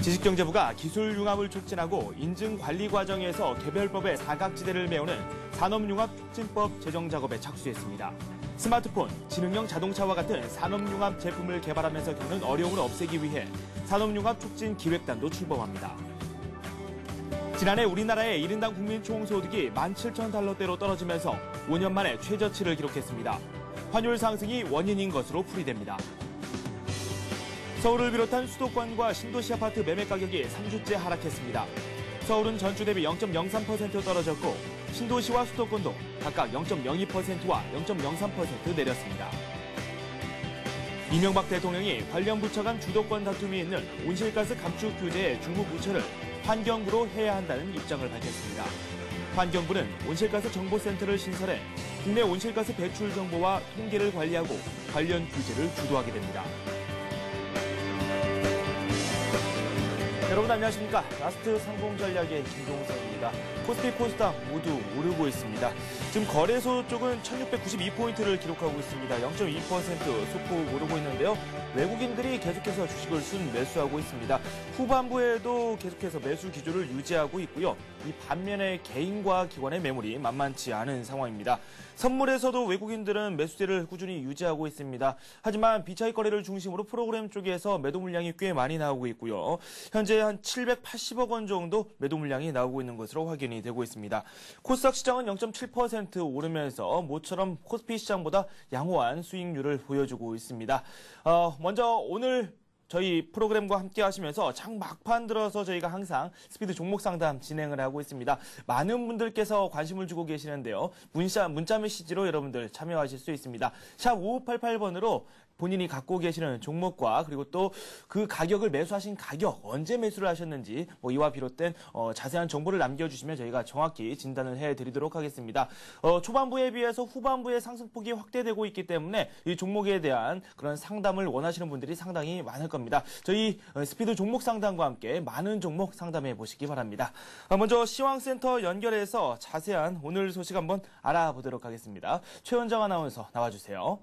지식경제부가 기술융합을 촉진하고 인증관리 과정에서 개별법의 사각지대를 메우는 산업융합촉진법 제정 작업에 착수했습니다. 스마트폰, 지능형 자동차와 같은 산업융합 제품을 개발하면서 겪는 어려움을 없애기 위해 산업융합촉진기획단도 출범합니다. 지난해 우리나라의 1인당 국민 총소득이 17,000달러대로 떨어지면서 5년 만에 최저치를 기록했습니다. 환율 상승이 원인인 것으로 풀이됩니다. 서울을 비롯한 수도권과 신도시 아파트 매매 가격이 3주째 하락했습니다. 서울은 전주 대비 0.03% 떨어졌고 신도시와 수도권도 각각 0.02%와 0.03% 내렸습니다. 이명박 대통령이 관련 부처 간 주도권 다툼이 있는 온실가스 감축 규제의 중부 부처를 환경부로 해야 한다는 입장을 밝혔습니다. 환경부는 온실가스 정보센터를 신설해 국내 온실가스 배출 정보와 통계를 관리하고 관련 규제를 주도하게 됩니다. 여러분 안녕하십니까. 라스트 상공 전략의 김종성입니다. 코스피 코스닥 모두 오르고 있습니다. 지금 거래소 쪽은 1692포인트를 기록하고 있습니다. 0.2% 소폭 오르고 있는데요. 외국인들이 계속해서 주식을 순매수하고 있습니다. 후반부에도 계속해서 매수 기조를 유지하고 있고요. 이 반면에 개인과 기관의 매물이 만만치 않은 상황입니다. 선물에서도 외국인들은 매수세를 꾸준히 유지하고 있습니다. 하지만 비차익 거래를 중심으로 프로그램 쪽에서 매도 물량이 꽤 많이 나오고 있고요. 현재 한 780억 원 정도 매도 물량이 나오고 있는 것으로 확인이 되고 있습니다. 코스닥 시장은 0.7% 오르면서 모처럼 코스피 시장보다 양호한 수익률을 보여주고 있습니다. 먼저 오늘 저희 프로그램과 함께 하시면서 장 막판 들어서 저희가 항상 스피드 종목 상담 진행을 하고 있습니다. 많은 분들께서 관심을 주고 계시는데요. 문자 메시지로 여러분들 참여하실 수 있습니다. 샵 5588번으로 본인이 갖고 계시는 종목과 그리고 또 그 가격을 매수하신 가격, 언제 매수를 하셨는지 이와 비롯된 자세한 정보를 남겨주시면 저희가 정확히 진단을 해드리도록 하겠습니다. 초반부에 비해서 후반부의 상승폭이 확대되고 있기 때문에 이 종목에 대한 그런 상담을 원하시는 분들이 상당히 많을 겁니다. 저희 스피드 종목 상담과 함께 많은 종목 상담해 보시기 바랍니다. 먼저 시황센터 연결해서 자세한 오늘 소식 한번 알아보도록 하겠습니다. 최원정 아나운서 나와주세요.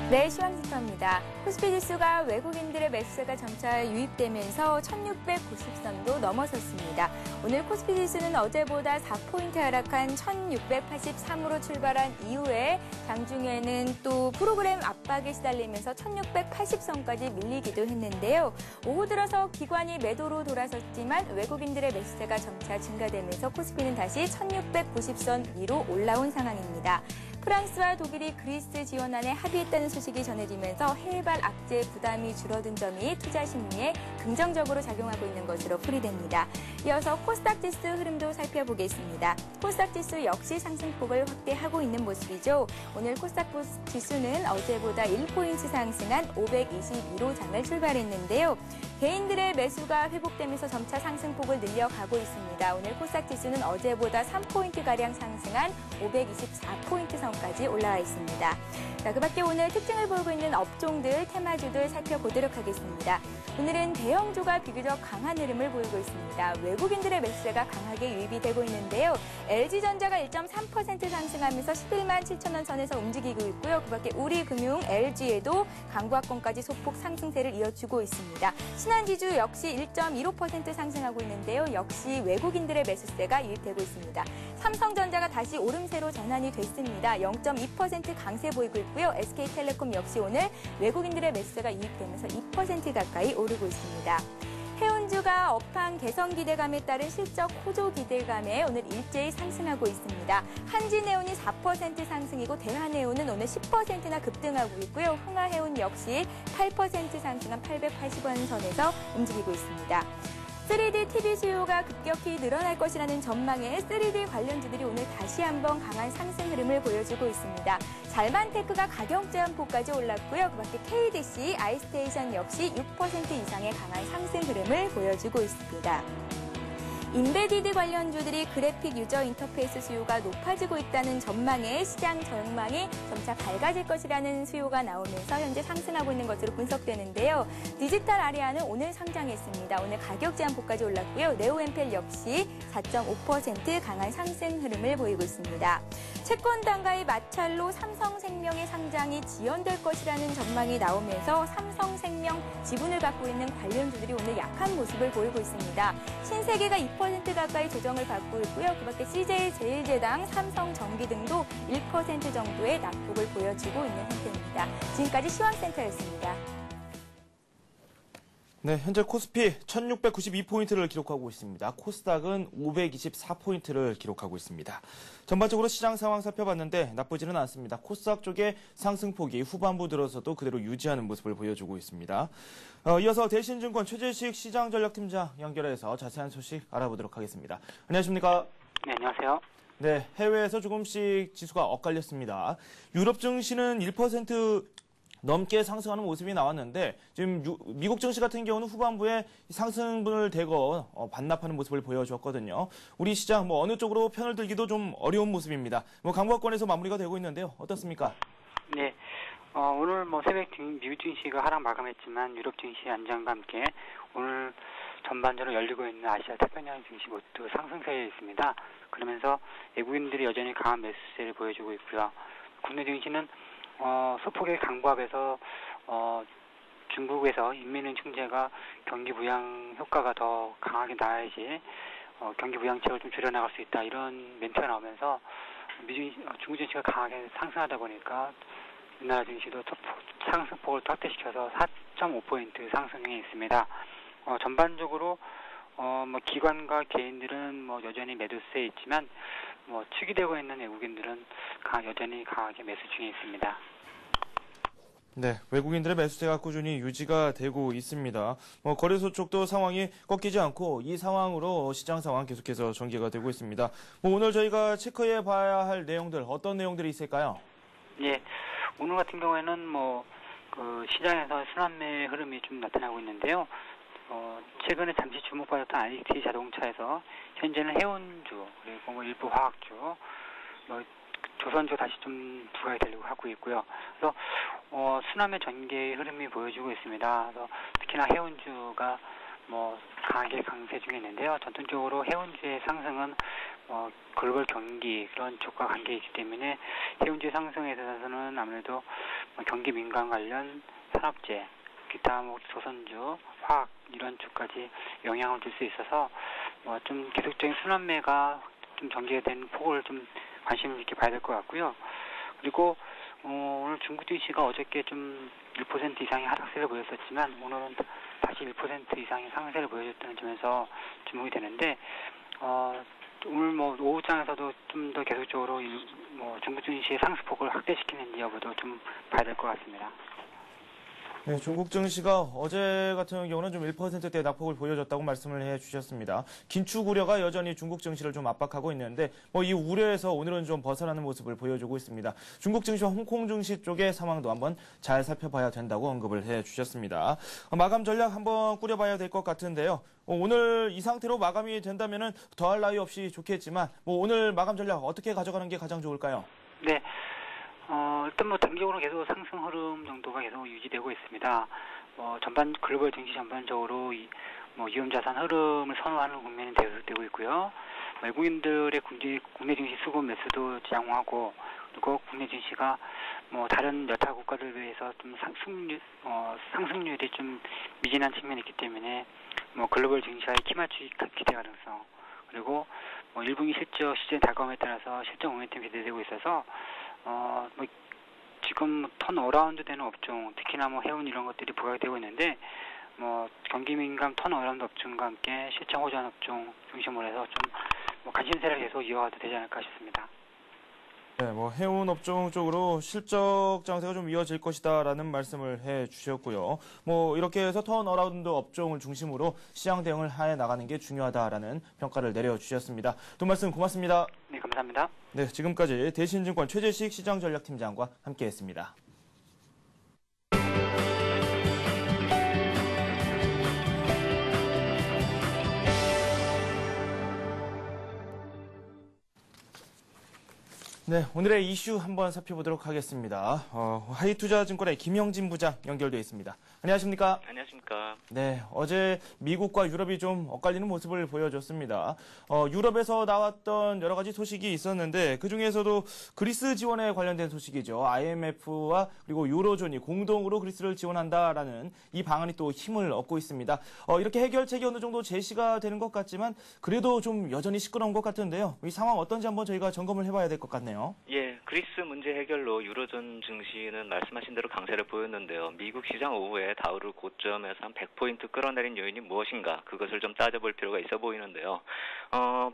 네, 시황센터입니다. 코스피 지수가 외국인들의 매수세가 점차 유입되면서 1690선도 넘어섰습니다. 오늘 코스피 지수는 어제보다 4포인트 하락한 1683으로 출발한 이후에 장중에는 또 프로그램 압박에 시달리면서 1680선까지 밀리기도 했는데요. 오후 들어서 기관이 매도로 돌아섰지만 외국인들의 매수세가 점차 증가되면서 코스피는 다시 1690선 위로 올라온 상황입니다. 프랑스와 독일이 그리스 지원안에 합의했다는 소식이 전해지면서 해외발 악재 부담이 줄어든 점이 투자 심리에 긍정적으로 작용하고 있는 것으로 풀이됩니다. 이어서 코스닥 지수 흐름도 살펴보겠습니다. 코스닥 지수 역시 상승폭을 확대하고 있는 모습이죠. 오늘 코스닥 지수는 어제보다 1포인트 상승한 522로 장을 출발했는데요. 개인들의 매수가 회복되면서 점차 상승폭을 늘려가고 있습니다. 오늘 코스닥 지수는 어제보다 3포인트가량 상승한 524포인트 선까지 올라와 있습니다. 자, 그밖에 오늘 특징을 보이고 있는 업종들, 테마주들 살펴보도록 하겠습니다. 오늘은 대형주가 비교적 강한 흐름을 보이고 있습니다. 외국인들의 매수세가 강하게 유입이 되고 있는데요. LG전자가 1.3% 상승하면서 11만 7천원 선에서 움직이고 있고요. 그밖에 우리금융, LG에도 강보합권까지 소폭 상승세를 이어주고 있습니다. 신한지주 역시 1.15% 상승하고 있는데요. 역시 외국인들의 매수세가 유입되고 있습니다. 삼성전자가 다시 오름세로 전환이 됐습니다. 0.2% 강세 보이고 있고요. SK텔레콤 역시 오늘 외국인들의 매수세가 유입되면서 2% 가까이 오르고 있습니다. 해운주가 업황 개선 기대감에 따른 실적 호조 기대감에 오늘 일제히 상승하고 있습니다. 한진해운이 4% 상승이고 대한해운은 오늘 10%나 급등하고 있고요. 흥하해운 역시 8% 상승한 880원 선에서 움직이고 있습니다. 3D TV 수요가 급격히 늘어날 것이라는 전망에 3D 관련주들이 오늘 다시 한번 강한 상승 흐름을 보여주고 있습니다. 잘만테크가 가격 제한폭까지 올랐고요. 그밖에 KDC, 아이스테이션 역시 6% 이상의 강한 상승 흐름을 보여주고 있습니다. 인베디드 관련주들이 그래픽 유저 인터페이스 수요가 높아지고 있다는 전망에 시장 전망이 점차 밝아질 것이라는 수요가 나오면서 현재 상승하고 있는 것으로 분석되는데요. 디지털 아리아는 오늘 상장했습니다. 오늘 가격 제한폭까지 올랐고요. 네오엠펠 역시 4.5% 강한 상승 흐름을 보이고 있습니다. 채권 단가의 마찰로 삼성생명의 상장이 지연될 것이라는 전망이 나오면서 삼성생명 지분을 갖고 있는 관련주들이 오늘 약한 모습을 보이고 있습니다. 신세계가 2% 가까이 조정을 받고 있고요. 그밖에 CJ제일제당, 삼성전기 등도 1% 정도의 낙폭을 보여주고 있는 상태입니다. 지금까지 시황센터였습니다. 네, 현재 코스피 1692포인트를 기록하고 있습니다. 코스닥은 524포인트를 기록하고 있습니다. 전반적으로 시장 상황 살펴봤는데 나쁘지는 않습니다. 코스닥 쪽의 상승폭이 후반부 들어서도 그대로 유지하는 모습을 보여주고 있습니다. 이어서 대신증권 최재식 시장전략팀장 연결해서 자세한 소식 알아보도록 하겠습니다. 안녕하십니까? 네, 안녕하세요. 네, 해외에서 조금씩 지수가 엇갈렸습니다. 유럽 증시는 1% 넘게 상승하는 모습이 나왔는데 지금 미국 증시 같은 경우는 후반부에 상승분을 대거 반납하는 모습을 보여주었거든요. 우리 시장 어느 쪽으로 편을 들기도 좀 어려운 모습입니다. 강보권에서 마무리가 되고 있는데요. 어떻습니까? 네, 오늘 새벽 미국 증시가 하락 마감했지만 유럽 증시 안정과 함께 오늘 전반적으로 열리고 있는 아시아 태평양 증시 모두 상승세에 있습니다. 그러면서 외국인들이 여전히 강한 매수세를 보여주고 있고요. 국내 증시는 소폭의 강보합에서 중국에서 인민은행 총재가 경기 부양 효과가 더 강하게 나야지 경기 부양책을 좀 줄여나갈 수 있다 이런 멘트가 나오면서 중국 증시가 강하게 상승하다 보니까 우리나라 증시도 상승폭을 또 확대시켜서 4.5포인트 상승해 있습니다. 전반적으로 기관과 개인들은 여전히 매도세에 있지만 축이되고 있는 외국인들은 여전히 강하게 매수 중에 있습니다. 네, 외국인들의 매수세가 꾸준히 유지가 되고 있습니다. 거래소 쪽도 상황이 꺾이지 않고 이 상황으로 시장 상황 계속해서 전개가 되고 있습니다. 오늘 저희가 체크해 봐야 할 내용들 어떤 내용들이 있을까요? 예, 오늘 같은 경우에는 시장에서 순환매 흐름이 좀 나타나고 있는데요. 최근에 잠시 주목받았던 IDT 자동차에서 현재는 해운주 그리고 일부 화학주, 조선주 다시 좀 부각이 되려고 하고 있고요. 그래서 순환매 전개의 흐름이 보여주고 있습니다. 그래서 특히나 해운주가 강하게 강세 중에 있는데요. 전통적으로 해운주의 상승은 글로벌 경기 그런 쪽과 관계 있기 때문에 해운주의 상승에 대해서는 아무래도 경기 민감 관련 산업재, 기타 조선주, 화학 이런 쪽까지 영향을 줄 수 있어서 좀 계속적인 순환매가 좀 전개된 폭을 좀 관심 있게 봐야 될 것 같고요. 그리고 오늘 중국 증시가 어저께 좀 1% 이상의 하락세를 보였었지만 오늘은 다시 1% 이상의 상승세를 보여줬다는 점에서 주목이 되는데 오늘 오후장에서도 좀 더 계속적으로 중국 증시의 상승폭을 확대시키는지 여부도 좀 봐야 될 것 같습니다. 네, 중국 증시가 어제 같은 경우는 좀 1%대 낙폭을 보여줬다고 말씀을 해주셨습니다. 긴축 우려가 여전히 중국 증시를 좀 압박하고 있는데 이 우려에서 오늘은 좀 벗어나는 모습을 보여주고 있습니다. 중국 증시와 홍콩 증시 쪽의 상황도 한번 잘 살펴봐야 된다고 언급을 해주셨습니다. 마감 전략 한번 꾸려봐야 될 것 같은데요. 오늘 이 상태로 마감이 된다면 더할 나위 없이 좋겠지만 오늘 마감 전략 어떻게 가져가는 게 가장 좋을까요? 네. 일단 단기적으로 계속 상승 흐름 정도가 계속 유지되고 있습니다. 글로벌 증시 전반적으로 위험자산 흐름을 선호하는 국면이 되고 있고요. 외국인들의 국내 증시 수급 매수도 양호하고 그리고 국내 증시가 다른 여타 국가들에 비해서 좀 상승률이 좀 미진한 측면이 있기 때문에 글로벌 증시와의 키맞추기 기대 가능성 그리고 1분기 실적 시즌 다가옴에 따라서 실적 모멘텀이 기대되고 있어서 지금 턴 어라운드 되는 업종, 특히나 해운 이런 것들이 부각이 되고 있는데 경기 민감 턴 어라운드 업종과 함께 실적 호전 업종 중심으로 해서 좀 관심세를 계속 이어가도 되지 않을까 싶습니다. 네, 해운 업종 쪽으로 실적 장세가 좀 이어질 것이다라는 말씀을 해주셨고요. 이렇게 해서 턴 어라운드 업종을 중심으로 시장 대응을 해 나가는 게 중요하다라는 평가를 내려주셨습니다. 두 말씀 고맙습니다. 네, 감사합니다. 네, 지금까지 대신증권 최재식 시장전략팀장과 함께했습니다. 네, 오늘의 이슈 한번 살펴보도록 하겠습니다. 하이투자증권의 김영진 부장 연결되어 있습니다. 안녕하십니까? 안녕하십니까? 네, 어제 미국과 유럽이 좀 엇갈리는 모습을 보여줬습니다. 유럽에서 나왔던 여러 가지 소식이 있었는데 그중에서도 그리스 지원에 관련된 소식이죠. IMF와 그리고 유로존이 공동으로 그리스를 지원한다라는 이 방안이 또 힘을 얻고 있습니다. 이렇게 해결책이 어느 정도 제시가 되는 것 같지만 그래도 좀 여전히 시끄러운 것 같은데요. 이 상황 어떤지 한번 저희가 점검을 해봐야 될 것 같네요. 예, 그리스 문제 해결로 유로존 증시는 말씀하신 대로 강세를 보였는데요. 미국 시장 오후에 다우를 고점에서 한 100포인트 끌어내린 요인이 무엇인가 그것을 좀 따져볼 필요가 있어 보이는데요.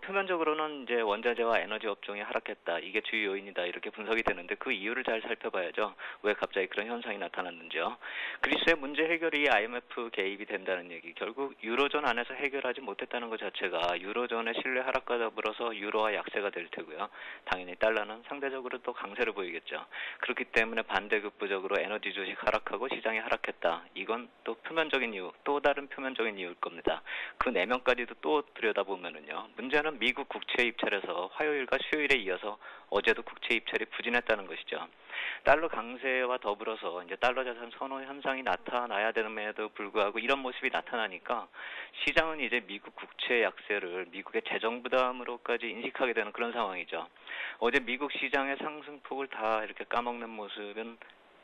표면적으로는 이제 원자재와 에너지 업종이 하락했다. 이게 주요 요인이다. 이렇게 분석이 되는데 그 이유를 잘 살펴봐야죠. 왜 갑자기 그런 현상이 나타났는지요. 그리스의 문제 해결이 IMF 개입이 된다는 얘기. 결국 유로존 안에서 해결하지 못했다는 것 자체가 유로존의 신뢰 하락과 더불어서 유로화 약세가 될 테고요. 당연히 달러는 상대적으로 또 강세를 보이겠죠. 그렇기 때문에 반대급부적으로 에너지 주식 하락하고 시장이 하락했다. 이건 또 표면적인 이유, 또 다른 표면적인 이유일 겁니다. 그 내면까지도 또 들여다보면은요. 문제는 미국 국채 입찰에서 화요일과 수요일에 이어서 어제도 국채 입찰이 부진했다는 것이죠. 달러 강세와 더불어서 이제 달러 자산 선호 현상이 나타나야 됨에도 불구하고 이런 모습이 나타나니까 시장은 이제 미국 국채 약세를 미국의 재정 부담으로까지 인식하게 되는 그런 상황이죠. 어제 미국 시장의 상승폭을 다 이렇게 까먹는 모습은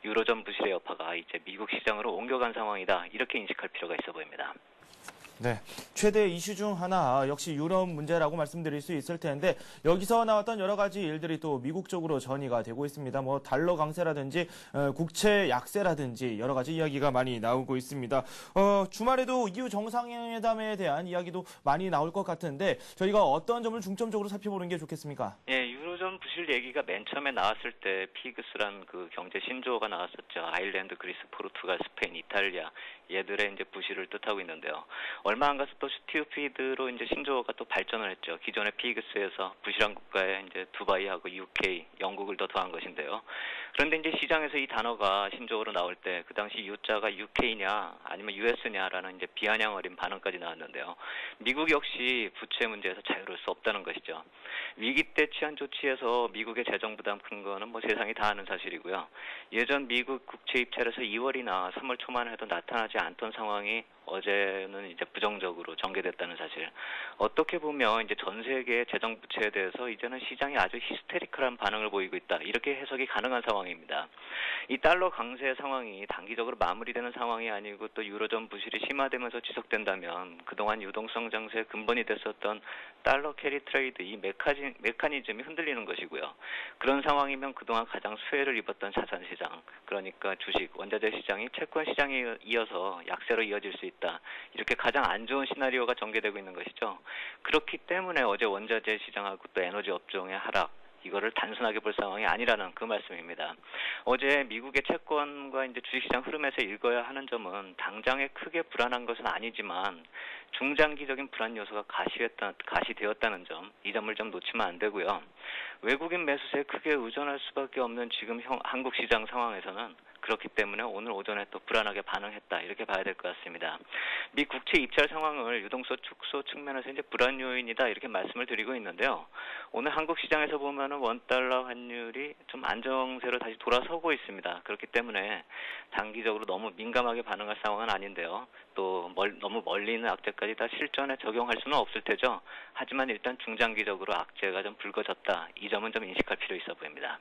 유로존 부실의 여파가 이제 미국 시장으로 옮겨간 상황이다. 이렇게 인식할 필요가 있어 보입니다. 네, 최대 이슈 중 하나 역시 유럽 문제라고 말씀드릴 수 있을 텐데 여기서 나왔던 여러 가지 일들이 또 미국 쪽으로 전이가 되고 있습니다. 뭐 달러 강세라든지 국채 약세라든지 여러 가지 이야기가 많이 나오고 있습니다. 주말에도 EU 정상회담에 대한 이야기도 많이 나올 것 같은데 저희가 어떤 점을 중점적으로 살펴보는 게 좋겠습니까? 예, 유로존 부실 얘기가 맨 처음에 나왔을 때 피그스란 그 경제 신조어가 나왔었죠. 아일랜드, 그리스, 포르투갈, 스페인, 이탈리아 얘들의 이제 부실을 뜻하고 있는데요. 얼마 안 가서 또 스튜피드로 이제 신조어가 또 발전을 했죠. 기존의 피그스에서 부실한 국가에 이제 두바이하고 UK, 영국을 더 더한 것인데요. 그런데 이제 시장에서 이 단어가 신조어로 나올 때 그 당시 U자가 UK냐 아니면 US냐라는 이제 비아냥 어린 반응까지 나왔는데요. 미국 역시 부채 문제에서 자유로울 수 없다는 것이죠. 위기 때 취한 조치에서 미국의 재정 부담 큰 거는 뭐 세상이 다 아는 사실이고요. 예전 미국 국채 입찰에서 2월이나 3월 초만 해도 나타나지 않던 상황이 어제는 이제 부정적으로 전개됐다는 사실. 어떻게 보면 이제 전 세계의 재정 부채에 대해서 이제는 시장이 아주 히스테리컬한 반응을 보이고 있다. 이렇게 해석이 가능한 상황입니다. 이 달러 강세 상황이 단기적으로 마무리되는 상황이 아니고 또 유로존 부실이 심화되면서 지속된다면 그동안 유동성 장세의 근본이 됐었던 달러 캐리 트레이드 이 메커니즘이 흔들리는 것이고요. 그런 상황이면 그동안 가장 수혜를 입었던 자산 시장, 그러니까 주식, 원자재 시장이 채권 시장에 이어서 약세로 이어질 수 있다. 이렇게 가장 안 좋은 시나리오가 전개되고 있는 것이죠. 그렇기 때문에 어제 원자재 시장하고 또 에너지 업종의 하락, 이거를 단순하게 볼 상황이 아니라는 그 말씀입니다. 어제 미국의 채권과 이제 주식시장 흐름에서 읽어야 하는 점은 당장에 크게 불안한 것은 아니지만 중장기적인 불안 요소가 가시되었다는 점, 이 점을 좀 놓치면 안 되고요. 외국인 매수세에 크게 의존할 수밖에 없는 지금 한국 시장 상황에서는 그렇기 때문에 오늘 오전에 또 불안하게 반응했다. 이렇게 봐야 될 것 같습니다. 미 국채 입찰 상황을 유동성 축소 측면에서 이제 불안 요인이다. 이렇게 말씀을 드리고 있는데요. 오늘 한국 시장에서 보면은 원달러 환율이 좀 안정세로 다시 돌아서고 있습니다. 그렇기 때문에 단기적으로 너무 민감하게 반응할 상황은 아닌데요. 또 너무 멀리 있는 악재까지 다 실전에 적용할 수는 없을 테죠. 하지만 일단 중장기적으로 악재가 좀 불거졌다. 이 점은 좀 인식할 필요 있어 보입니다.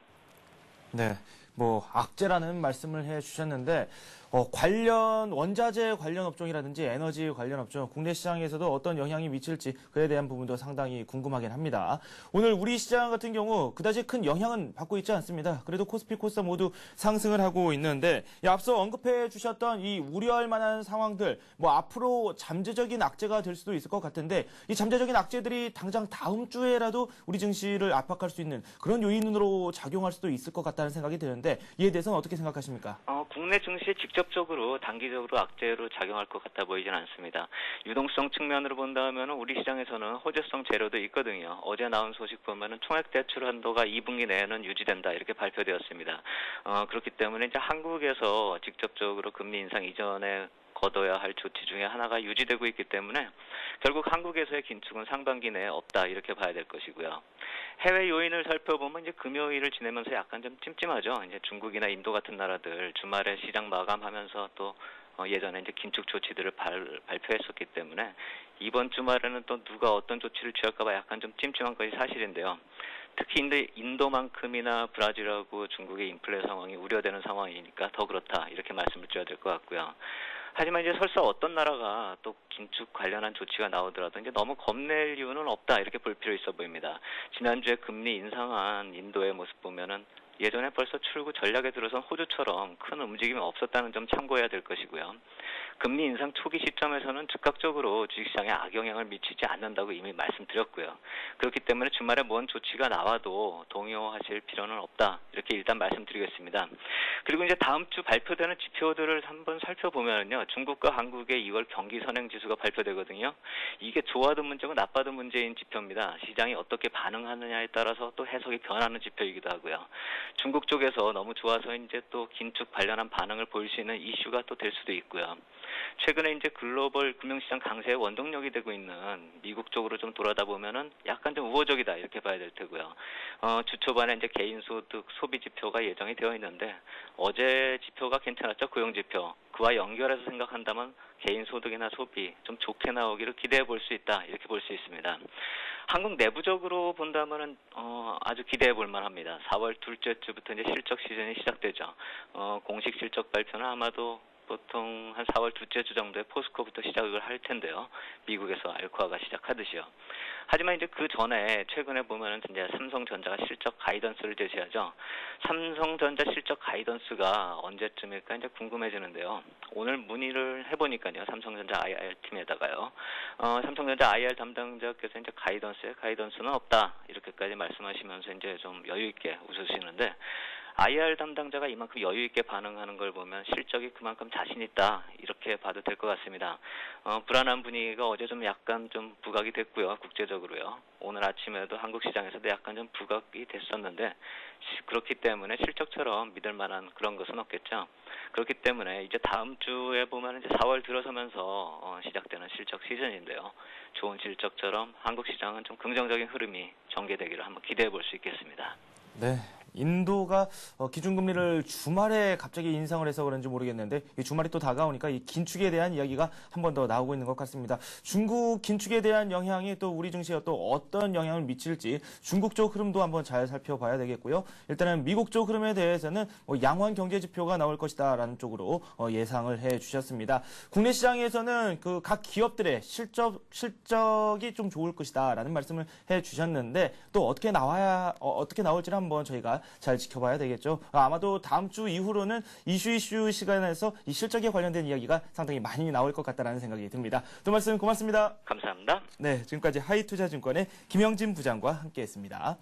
네, 뭐 악재라는 말씀을 해주셨는데 원자재 관련 업종이라든지 에너지 관련 업종, 국내 시장에서도 어떤 영향이 미칠지 그에 대한 부분도 상당히 궁금하긴 합니다. 오늘 우리 시장 같은 경우 그다지 큰 영향은 받고 있지 않습니다. 그래도 코스피, 코스닥 모두 상승을 하고 있는데 앞서 언급해 주셨던 이 우려할 만한 상황들, 뭐 앞으로 잠재적인 악재가 될 수도 있을 것 같은데 이 잠재적인 악재들이 당장 다음 주에라도 우리 증시를 압박할 수 있는 그런 요인으로 작용할 수도 있을 것 같다는 생각이 드는데 이에 대해서는 어떻게 생각하십니까? 국내 증시에 직접적으로 단기적으로 악재로 작용할 것 같아 보이진 않습니다. 유동성 측면으로 본다면 우리 시장에서는 호재성 재료도 있거든요. 어제 나온 소식 보면은 총액 대출 한도가 2분기 내에는 유지된다 이렇게 발표되었습니다. 그렇기 때문에 이제 한국에서 직접적으로 금리 인상 이전에 걷어야 할 조치 중에 하나가 유지되고 있기 때문에 결국 한국에서의 긴축은 상반기 내에 없다 이렇게 봐야 될 것이고요. 해외 요인을 살펴보면 이제 금요일을 지내면서 약간 좀 찜찜하죠. 이제 중국이나 인도 같은 나라들 주말에 시장 마감하면서 또 예전에 이제 긴축 조치들을 발표했었기 때문에 이번 주말에는 또 누가 어떤 조치를 취할까봐 약간 좀 찜찜한 것이 사실인데요. 특히 인도만큼이나 브라질하고 중국의 인플레 상황이 우려되는 상황이니까 더 그렇다 이렇게 말씀을 드려야 될 것 같고요. 하지만 이제 설사 어떤 나라가 또 긴축 관련한 조치가 나오더라도 이제 너무 겁낼 이유는 없다 이렇게 볼 필요 있어 보입니다. 지난주에 금리 인상한 인도의 모습 보면은 예전에 벌써 출구 전략에 들어선 호주처럼 큰 움직임이 없었다는 점 참고해야 될 것이고요. 금리 인상 초기 시점에서는 즉각적으로 주식시장에 악영향을 미치지 않는다고 이미 말씀드렸고요. 그렇기 때문에 주말에 뭔 조치가 나와도 동요하실 필요는 없다. 이렇게 일단 말씀드리겠습니다. 그리고 이제 다음 주 발표되는 지표들을 한번 살펴보면요. 중국과 한국의 2월 경기 선행 지수가 발표되거든요. 이게 좋아든 문제고 나빠든 문제인 지표입니다. 시장이 어떻게 반응하느냐에 따라서 또 해석이 변하는 지표이기도 하고요. 중국 쪽에서 너무 좋아서 이제 또 긴축 관련한 반응을 보일 수 있는 이슈가 또 될 수도 있고요. 최근에 이제 글로벌 금융시장 강세의 원동력이 되고 있는 미국 쪽으로 좀 돌아다 보면은 약간 좀 우호적이다 이렇게 봐야 될 테고요. 주 초반에 이제 개인소득 소비 지표가 예정이 되어 있는데 어제 지표가 괜찮았죠. 고용지표. 그와 연결해서 생각한다면 개인소득이나 소비 좀 좋게 나오기를 기대해 볼 수 있다 이렇게 볼 수 있습니다. 한국 내부적으로 본다면은 아주 기대해 볼 만합니다. 4월 둘째 주부터 이제 실적 시즌이 시작되죠. 공식 실적 발표는 아마도 보통 한 4월 둘째 주 정도에 포스코부터 시작을 할 텐데요. 미국에서 알코아가 시작하듯이요. 하지만 이제 그 전에 최근에 보면은 이제 삼성전자가 실적 가이던스를 제시하죠. 삼성전자 실적 가이던스가 언제쯤일까 이제 궁금해지는데요. 오늘 문의를 해보니까요. 삼성전자 IR 팀에다가요. 삼성전자 IR 담당자께서 이제 가이던스는 없다 이렇게까지 말씀하시면서 이제 좀 여유 있게 웃으시는데. IR 담당자가 이만큼 여유 있게 반응하는 걸 보면 실적이 그만큼 자신 있다 이렇게 봐도 될 것 같습니다. 불안한 분위기가 어제 좀 약간 좀 부각이 됐고요. 국제적으로요. 오늘 아침에도 한국 시장에서도 약간 좀 부각이 됐었는데 그렇기 때문에 실적처럼 믿을 만한 그런 것은 없겠죠. 그렇기 때문에 이제 다음 주에 보면 이제 4월 들어서면서 시작되는 실적 시즌인데요. 좋은 실적처럼 한국 시장은 좀 긍정적인 흐름이 전개되기를 한번 기대해 볼 수 있겠습니다. 네. 인도가 기준금리를 주말에 갑자기 인상을 해서 그런지 모르겠는데 이 주말이 또 다가오니까 이 긴축에 대한 이야기가 한 번 더 나오고 있는 것 같습니다. 중국 긴축에 대한 영향이 또 우리 증시에 또 어떤 영향을 미칠지 중국 쪽 흐름도 한번 잘 살펴봐야 되겠고요. 일단은 미국 쪽 흐름에 대해서는 양호한 경제 지표가 나올 것이다라는 쪽으로 예상을 해주셨습니다. 국내 시장에서는 그 각 기업들의 실적이 좀 좋을 것이다라는 말씀을 해주셨는데 또 어떻게 나올지를 한번 저희가 잘 지켜봐야 되겠죠. 아마도 다음 주 이후로는 이슈 시간에서 이 실적에 관련된 이야기가 상당히 많이 나올 것 같다는 생각이 듭니다. 또 말씀 고맙습니다. 감사합니다. 네, 지금까지 하이투자증권의 김영진 부장과 함께했습니다.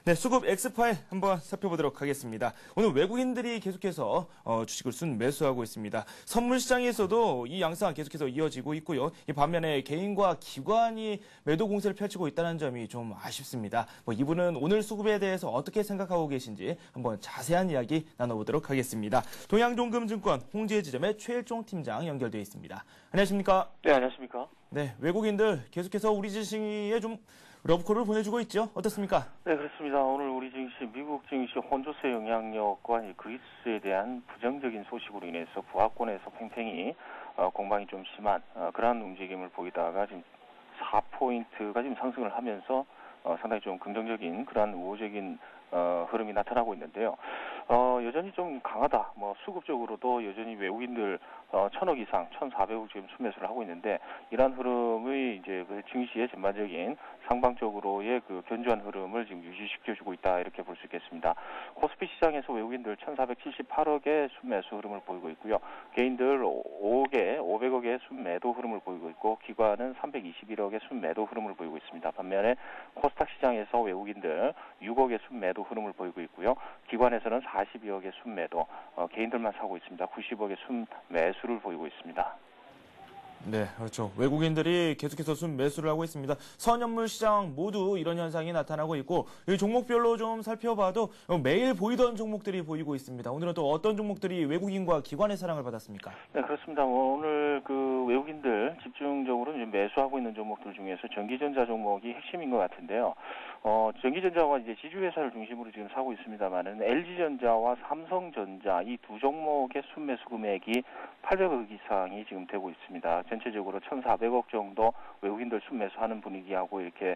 네, 수급 X파일 한번 살펴보도록 하겠습니다. 오늘 외국인들이 계속해서 주식을 순매수하고 있습니다. 선물 시장에서도 이 양상 계속해서 이어지고 있고요. 이 반면에 개인과 기관이 매도 공세를 펼치고 있다는 점이 좀 아쉽습니다. 이분은 오늘 수급에 대해서 어떻게 생각하고 계신지 한번 자세한 이야기 나눠보도록 하겠습니다. 동양종금증권 홍지혜 지점의 최일종 팀장 연결되어 있습니다. 안녕하십니까? 네, 안녕하십니까? 네, 외국인들 계속해서 우리 주식에 좀 러브콜을 보내주고 있죠. 어떻습니까? 네, 그렇습니다. 오늘 우리 증시, 미국 증시 혼조세 영향력과 그리스에 대한 부정적인 소식으로 인해서 부하권에서 팽팽히 공방이 좀 심한 그러한 움직임을 보이다가 지금 4포인트가 지금 상승을 하면서 상당히 좀 긍정적인 그러한 우호적인 흐름이 나타나고 있는데요. 여전히 좀 강하다. 수급적으로도 여전히 외국인들 1,000억 이상, 1,400억 지금 순매수를 하고 있는데 이러한 흐름의 이제 그 증시의 전반적인 상방적으로의 그 견조한 흐름을 지금 유지시켜주고 있다 이렇게 볼 수 있겠습니다. 코스피 시장에서 외국인들 1,478억의 순매수 흐름을 보이고 있고요. 개인들 500억의 순매도 흐름을 보이고 있고 기관은 321억의 순매도 흐름을 보이고 있습니다. 반면에 코스닥 시장에서 외국인들 6억의 순매도 흐름을 보이고 있고요. 기관에서는 42억의 순매도, 개인들만 사고 있습니다. 90억의 순매수를 보이고 있습니다. 네, 그렇죠. 외국인들이 계속해서 순매수를 하고 있습니다. 선현물 시장 모두 이런 현상이 나타나고 있고 이 종목별로 좀 살펴봐도 매일 보이던 종목들이 보이고 있습니다. 오늘은 또 어떤 종목들이 외국인과 기관의 사랑을 받았습니까? 네, 그렇습니다. 오늘 그 외국인들 집중적으로 이제 매수하고 있는 종목들 중에서 전기전자 종목이 핵심인 것 같은데요. 전기전자와 이제 지주회사를 중심으로 지금 사고 있습니다만은 LG전자와 삼성전자 이 두 종목의 순매수 금액이 800억 이상이 지금 되고 있습니다. 전체적으로 1,400억 정도 외국인들 순매수하는 분위기하고 이렇게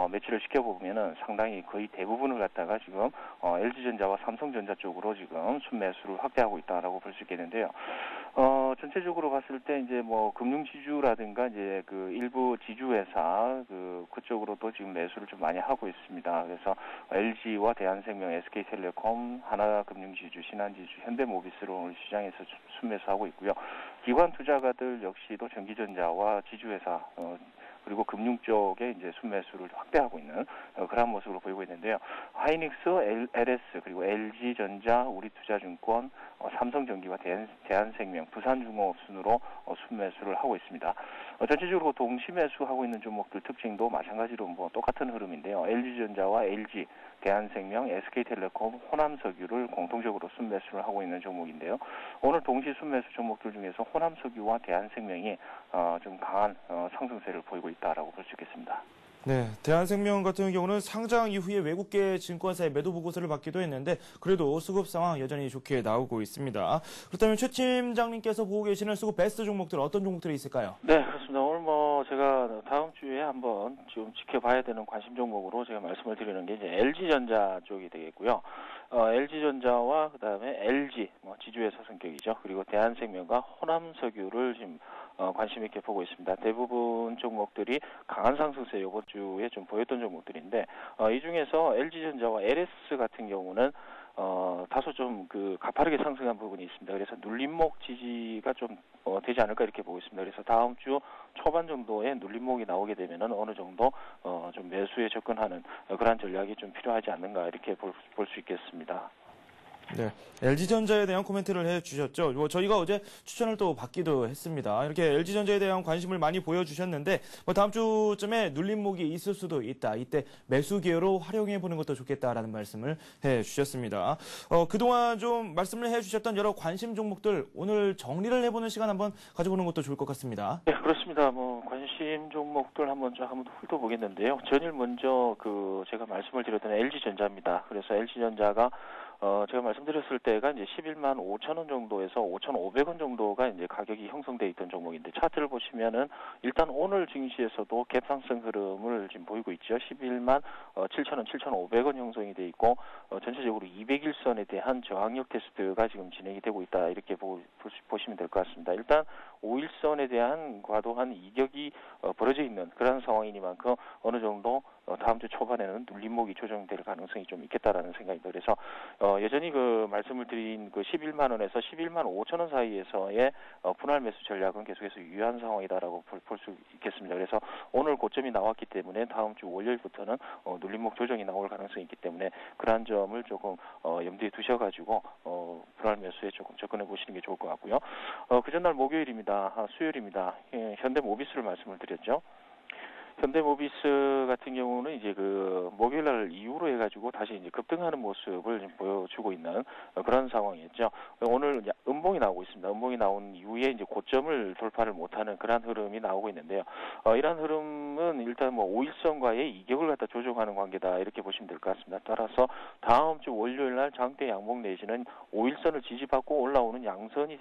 매치를 시켜보면은 상당히 거의 대부분을 갖다가 지금 LG전자와 삼성전자 쪽으로 지금 순매수를 확대하고 있다라고 볼 수 있겠는데요. 전체적으로 봤을 때 이제 뭐 금융지주라든가 이제 그 일부 지주회사 그쪽으로도 지금 매수를 좀 많이 하고 있습니다. 그래서 LG와 대한생명, SK텔레콤, 하나금융지주, 신한지주, 현대모비스를 오늘 시장에서 순매수하고 있고요. 기관 투자가들 역시도 전기전자와 지주회사 그리고 금융 쪽에 이제 순매수를 확대하고 있는 그런 모습으로 보이고 있는데요. 하이닉스, LS 그리고 LG전자, 우리투자증권, 삼성전기와 대한생명, 부산중공업 순으로 순매수를 하고 있습니다. 전체적으로 동시매수하고 있는 종목들 특징도 마찬가지로 뭐 똑같은 흐름인데요. LG전자와 LG, 대한생명, SK텔레콤, 호남석유를 공통적으로 순매수를 하고 있는 종목인데요. 오늘 동시 순매수 종목들 중에서 호남석유와 대한생명이 좀 강한 상승세를 보이고 있다라고 볼 수 있겠습니다. 네, 대한생명 같은 경우는 상장 이후에 외국계 증권사의 매도 보고서를 받기도 했는데 그래도 수급 상황 여전히 좋게 나오고 있습니다. 그렇다면 최 팀장님께서 보고 계시는 수급 베스트 종목들 어떤 종목들이 있을까요? 네, 그렇습니다. 오늘 뭐 제가 다음 주에 한번 좀 지켜봐야 되는 관심 종목으로 제가 말씀을 드리는 게 이제 LG전자 쪽이 되겠고요. LG전자와 그다음에 LG 지주회사 성격이죠. 그리고 대한생명과 호남석유를 지금 관심 있게 보고 있습니다. 대부분 종목들이 강한 상승세 이번 주에 좀 보였던 종목들인데 이 중에서 LG전자와 LS 같은 경우는 다소 좀 가파르게 상승한 부분이 있습니다. 그래서 눌림목 지지가 좀 되지 않을까 이렇게 보고 있습니다. 그래서 다음 주 초반 정도에 눌림목이 나오게 되면은 어느 정도 좀 매수에 접근하는 그런 전략이 좀 필요하지 않는가 이렇게 볼 수 있겠습니다. 네, LG전자에 대한 코멘트를 해주셨죠. 저희가 어제 추천을 또 받기도 했습니다. 이렇게 LG전자에 대한 관심을 많이 보여주셨는데 다음 주쯤에 눌림목이 있을 수도 있다. 이때 매수 기회로 활용해보는 것도 좋겠다라는 말씀을 해주셨습니다. 그동안 좀 말씀을 해주셨던 여러 관심 종목들 오늘 정리를 해보는 시간 한번 가져보는 것도 좋을 것 같습니다. 네, 그렇습니다. 관심 종목들 한번 훑어보겠는데요. 전일 먼저 제가 말씀을 드렸던 LG전자입니다. 그래서 LG전자가 제가 말씀드렸을 때가 이제 11만 5천 원 정도에서 5,500원 정도가 이제 가격이 형성돼 있던 종목인데 차트를 보시면은 일단 오늘 증시에서도 갭상승 흐름을 지금 보이고 있죠. 11만 7천 원, 7,500원 형성이 돼 있고 전체적으로 201선에 대한 저항력 테스트가 지금 진행이 되고 있다 이렇게 보시면 될 것 같습니다. 일단 5일선에 대한 과도한 이격이 벌어져 있는 그런 상황이니만큼 어느 정도 다음 주 초반에는 눌림목이 조정될 가능성이 좀 있겠다라는 생각입니다. 그래서 여전히 말씀을 드린 11만 원에서 11만 5천 원 사이에서의 분할 매수 전략은 계속해서 유효한 상황이다라고 볼 수 있겠습니다. 그래서 오늘 고점이 나왔기 때문에 다음 주 월요일부터는 눌림목 조정이 나올 가능성이 있기 때문에 그러한 점을 조금 염두에 두셔가지고 분할 매수에 조금 접근해 보시는 게 좋을 것 같고요. 그 전날 목요일입니다. 수요일입니다. 현대모비스를 말씀을 드렸죠. 현대모비스 같은 경우는 이제 목요일날 이후로 해가지고 다시 이제 급등하는 모습을 보여주고 있는 그런 상황이었죠. 오늘 음봉이 나오고 있습니다. 음봉이 나온 이후에 이제 고점을 돌파를 못하는 그런 흐름이 나오고 있는데요. 이러한 흐름은 일단 5일선과의 이격을 갖다 조정하는 관계다 이렇게 보시면 될 것 같습니다. 따라서 다음 주 월요일날 장대 양봉 내지는 5일선을 지지받고 올라오는 양선이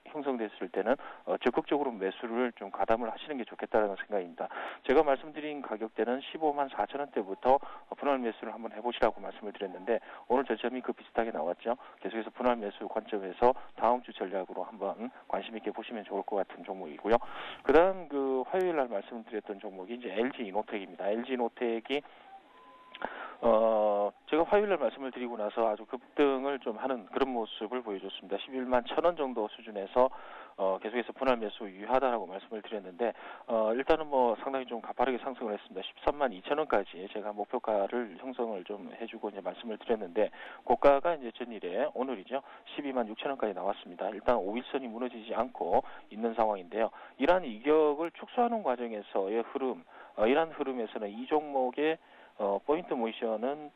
형성됐을 때는 적극적으로 매수를 좀 가담을 하시는 게 좋겠다는 생각입니다. 제가 말씀드린 가격대는 15만 4천 원대부터 분할 매수를 한번 해보시라고 말씀을 드렸는데 오늘 저점이 비슷하게 나왔죠. 계속해서 분할 매수 관점에서 다음 주 전략으로 한번 관심 있게 보시면 좋을 것 같은 종목이고요. 그다음 화요일 날 말씀드렸던 종목이 이제 LG이노텍입니다. LG이노텍이 제가 화요일날 말씀을 드리고 나서 아주 급등을 좀 하는 그런 모습을 보여줬습니다. 11만 1,000원 정도 수준에서 계속해서 분할 매수 유효하다라고 말씀을 드렸는데 일단은 뭐 상당히 좀 가파르게 상승을 했습니다. 13만 2,000원까지 제가 목표가를 형성을 좀 해주고 이제 말씀을 드렸는데 고가가 이제 전일에 오늘이죠. 12만 6,000원까지 나왔습니다. 일단 5일선이 무너지지 않고 있는 상황인데요. 이러한 이격을 축소하는 과정에서의 흐름, 이러한 흐름에서는 이 종목의 포인트 모션은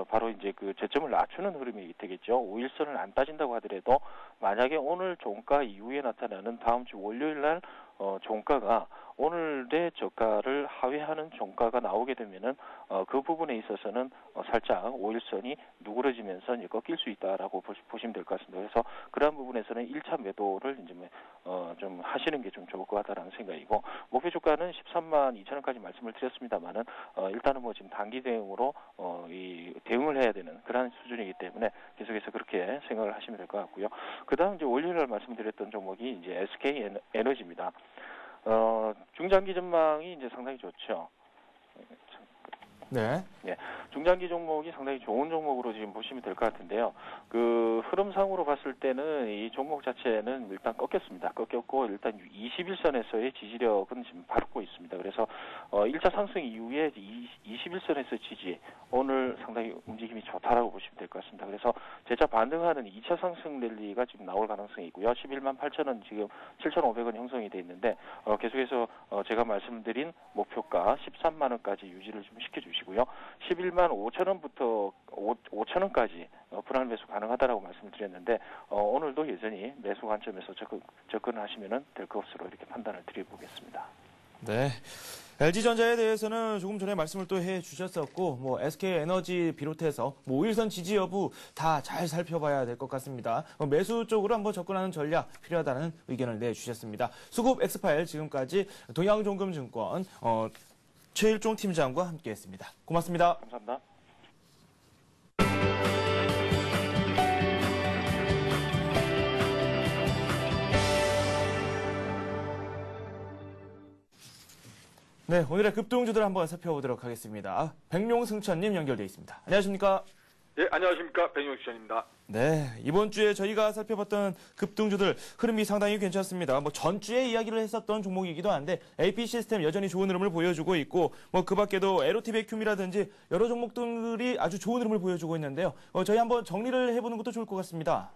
바로 이제 그 저점을 낮추는 흐름이 되겠죠. 5일선을 안 따진다고 하더라도 만약에 오늘 종가 이후에 나타나는 다음 주 월요일 날 종가가 오늘의 저가를 하회하는 종가가 나오게 되면은 그 부분에 있어서는 살짝 5일선이 누그러지면서 이제 꺾일 수 있다라고 보시면 될 것 같습니다. 그래서 그러한 부분에서는 1차 매도를 이제 좀 하시는 게 좀 좋을 것 같다라는 생각이고 목표 주가는 13만 2천원까지 말씀을 드렸습니다만은 일단은 뭐 지금 단기 대응으로 이 대응을 해야 되는 그러한 수준이기 때문에 계속해서 그렇게 생각을 하시면 될 것 같고요. 그다음 이제 월요일날 말씀드렸던 종목이 이제 SK 에너지입니다. 중장기 전망이 이제 상당히 좋죠. 네. 네. 중장기 종목이 상당히 좋은 종목으로 지금 보시면 될 것 같은데요. 그 흐름상으로 봤을 때는 이 종목 자체는 일단 꺾였습니다. 꺾였고 일단 21선에서의 지지력은 지금 밟고 있습니다. 그래서 1차 상승 이후에 21선에서 지지 오늘 상당히 움직임이 좋다라고 보시면 될 것 같습니다. 그래서 재차 반등하는 2차 상승 랠리가 지금 나올 가능성이 있고요. 11만 8천원 지금 7,500원 형성이 돼 있는데 계속해서 제가 말씀드린 목표가 13만 원까지 유지를 좀 시켜주시고요. 11만 5천원부터 5천원까지 분할 매수 가능하다라고 말씀을 드렸는데 오늘도 여전히 매수 관점에서 접근하시면 될 것으로 이렇게 판단을 드려보겠습니다. 네. LG전자에 대해서는 조금 전에 말씀을 또 해주셨었고, 뭐 SK에너지 비롯해서 뭐 5일선 지지 여부 다 잘 살펴봐야 될 것 같습니다. 매수 쪽으로 한번 접근하는 전략 필요하다는 의견을 내주셨습니다. 수급 엑스파일 지금까지 동양종금증권 최일종 팀장과 함께했습니다. 고맙습니다. 감사합니다. 네, 오늘의 급등주들 한번 살펴보도록 하겠습니다. 백룡승천님 연결돼 있습니다. 안녕하십니까? 네, 안녕하십니까. 백룡승천입니다. 네, 이번 주에 저희가 살펴봤던 급등주들 흐름이 상당히 괜찮습니다. 뭐 전주에 이야기를 했었던 종목이기도 한데 AP 시스템 여전히 좋은 흐름을 보여주고 있고 뭐 그 밖에도 에로티 베큐이라든지 여러 종목들이 아주 좋은 흐름을 보여주고 있는데요. 저희 한번 정리를 해보는 것도 좋을 것 같습니다.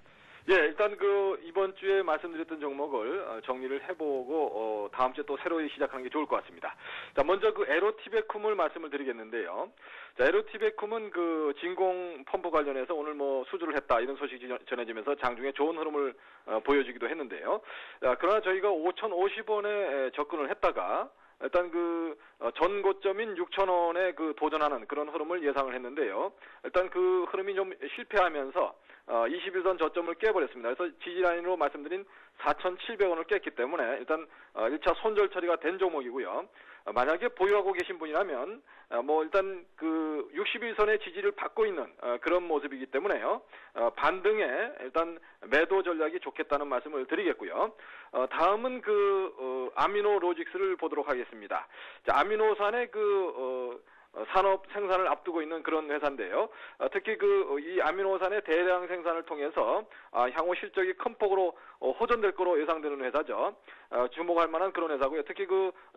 예, 일단 이번 주에 말씀드렸던 종목을 정리를 해보고 다음 주에 또 새로 시작하는 게 좋을 것 같습니다. 자, 먼저 에로티베쿰을 말씀을 드리겠는데요. 자, 에로티베쿰은 진공 펌프 관련해서 오늘 뭐 수주를 했다 이런 소식이 전해지면서 장중에 좋은 흐름을 보여주기도 했는데요. 자, 그러나 저희가 5,050원에 접근을 했다가 일단 전 고점인 6,000원에 도전하는 그런 흐름을 예상을 했는데요. 일단 그 흐름이 좀 실패하면서 21선 저점을 깨버렸습니다. 그래서 지지라인으로 말씀드린 4,700원을 깼기 때문에 일단 1차 손절 처리가 된 종목이고요. 만약에 보유하고 계신 분이라면 일단 61선의 지지를 받고 있는 그런 모습이기 때문에요. 반등에 일단 매도 전략이 좋겠다는 말씀을 드리겠고요. 다음은 아미노 로직스를 보도록 하겠습니다. 자, 아미노산의 산업 생산을 앞두고 있는 그런 회사인데요. 특히 이 아미노산의 대량 생산을 통해서 향후 실적이 큰 폭으로 호전될 거로 예상되는 회사죠. 주목할 만한 그런 회사고요. 특히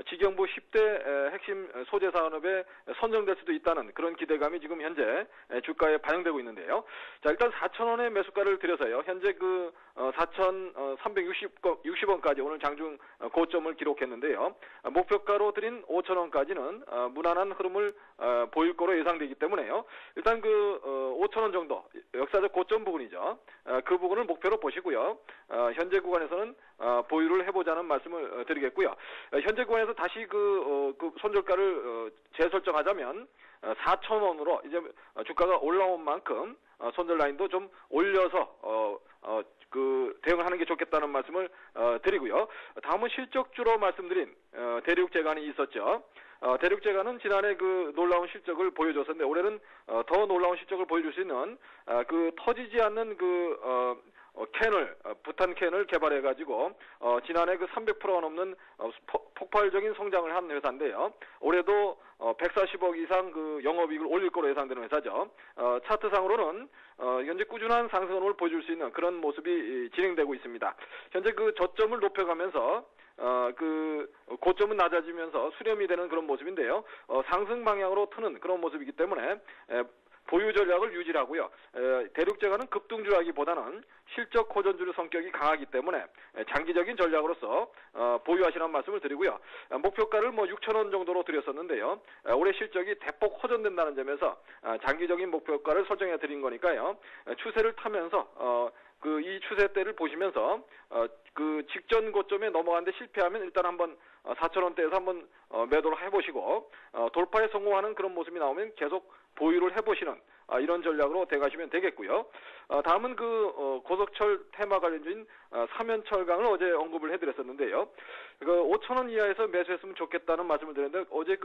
지경부 10대 핵심 소재 산업에 선정될 수도 있다는 그런 기대감이 지금 현재 주가에 반영되고 있는데요. 자, 일단 4,000원의 매수가를 드려서요. 현재 4,360원까지 오늘 장중 고점을 기록했는데요. 목표가로 드린 5,000원까지는 무난한 흐름을 보일 거로 예상되기 때문에요. 일단 5,000원 정도 역사적 고점 부분이죠. 그 부분을 목표로 보시고요. 현재 구간에서는 보유를 해보자는 말씀을 드리겠고요. 현재 구간에서 다시 손절가를 재설정하자면 4,000원으로 이제 주가가 올라온 만큼 손절 라인도 좀 올려서 대응을 하는 게 좋겠다는 말씀을 드리고요. 다음은 실적주로 말씀드린 대륙제관이 있었죠. 대륙제관은 지난해 놀라운 실적을 보여줬었는데 올해는 더 놀라운 실적을 보여줄 수 있는 터지지 않는 부탄 캔을 개발해가지고 지난해 그 300%가 넘는 폭발적인 성장을 한 회사인데요. 올해도 140억 이상 그 영업이익을 올릴 거로 예상되는 회사죠. 차트상으로는 현재 꾸준한 상승을 보여줄 수 있는 그런 모습이 진행되고 있습니다. 현재 그 저점을 높여가면서 그 고점은 낮아지면서 수렴이 되는 그런 모습인데요. 상승 방향으로 트는 그런 모습이기 때문에 보유 전략을 유지하고요. 대륙제과는 급등주라기보다는 실적 호전주 성격이 강하기 때문에 장기적인 전략으로서 보유하시라는 말씀을 드리고요. 목표가를 6,000원 정도로 드렸었는데요. 올해 실적이 대폭 호전된다는 점에서 장기적인 목표가를 설정해 드린 거니까요. 추세를 타면서 이 추세대를 보시면서 그 직전 고점에 넘어가는데 실패하면 일단 한번 4,000원대에서 한번 매도를 해보시고 돌파에 성공하는 그런 모습이 나오면 계속 보유를 해보시는 이런 전략으로 돼가시면 되겠고요. 다음은 고속철 테마 관련주인 삼연철강을 어제 언급을 해드렸었는데요. 5,000원 이하에서 매수했으면 좋겠다는 말씀을 드렸는데 어제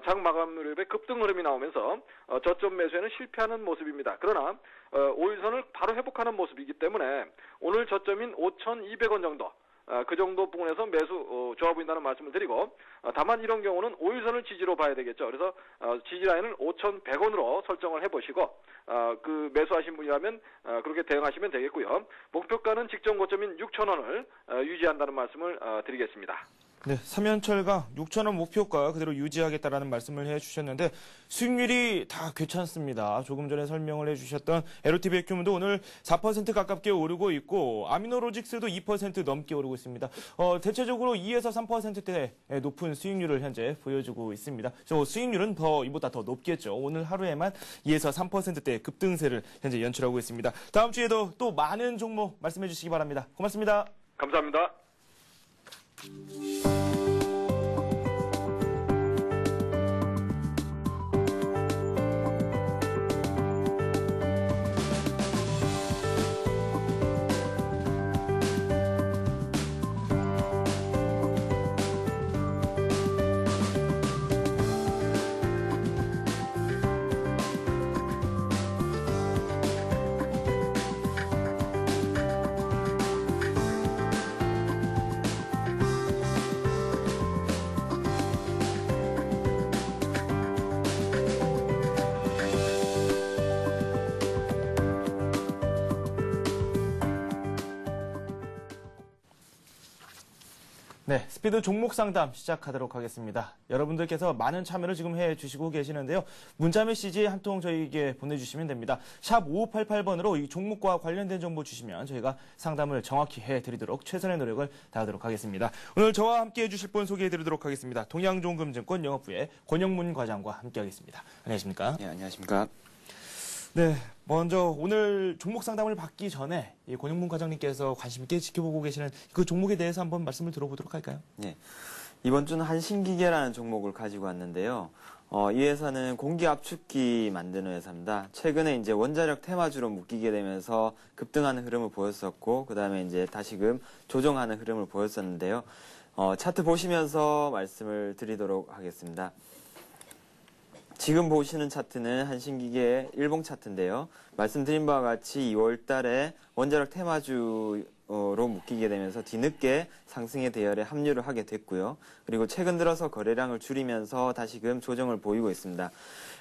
장 마감 무렵에 급등 흐름이 나오면서 저점 매수에는 실패하는 모습입니다. 그러나 5일선을 바로 회복하는 모습이기 때문에 오늘 저점인 5,200원 정도 그 정도 부분에서 매수 좋아 보인다는 말씀을 드리고 다만 이런 경우는 5일선을 지지로 봐야 되겠죠. 그래서 지지 라인을 5,100원으로 설정을 해보시고 그 매수하신 분이라면 그렇게 대응하시면 되겠고요. 목표가는 직전 고점인 6,000원을 유지한다는 말씀을 드리겠습니다. 네, 삼연철강 6,000원 목표가 그대로 유지하겠다라는 말씀을 해주셨는데 수익률이 다 괜찮습니다. 조금 전에 설명을 해주셨던 에로티베큐문도 오늘 4% 가깝게 오르고 있고 아미노로직스도 2% 넘게 오르고 있습니다. 대체적으로 2에서 3%대 높은 수익률을 현재 보여주고 있습니다. 수익률은 이보다 더 높겠죠. 오늘 하루에만 2에서 3%대 급등세를 현재 연출하고 있습니다. 다음 주에도 또 많은 종목 말씀해 주시기 바랍니다. 고맙습니다. 감사합니다. 네, 스피드 종목 상담 시작하도록 하겠습니다. 여러분들께서 많은 참여를 지금 해주시고 계시는데요. 문자 메시지 한 통 저희에게 보내주시면 됩니다. 샵 5588번으로 이 종목과 관련된 정보 주시면 저희가 상담을 정확히 해드리도록 최선의 노력을 다하도록 하겠습니다. 오늘 저와 함께 해주실 분 소개해드리도록 하겠습니다. 동양종금증권 영업부의 권영문 과장과 함께하겠습니다. 안녕하십니까? 네, 안녕하십니까? 네, 먼저 오늘 종목 상담을 받기 전에 권영문 과장님께서 관심 있게 지켜보고 계시는 그 종목에 대해서 한번 말씀을 들어보도록 할까요? 네, 이번 주는 한신기계라는 종목을 가지고 왔는데요. 이 회사는 공기 압축기 만드는 회사입니다. 최근에 이제 원자력 테마주로 묶이게 되면서 급등하는 흐름을 보였었고, 그 다음에 이제 다시금 조정하는 흐름을 보였었는데요. 차트 보시면서 말씀을 드리도록 하겠습니다. 지금 보시는 차트는 한신기계의 일봉 차트인데요. 말씀드린 바와 같이 2월 달에 원자력 테마주로 묶이게 되면서 뒤늦게 상승의 대열에 합류를 하게 됐고요. 그리고 최근 들어서 거래량을 줄이면서 다시금 조정을 보이고 있습니다.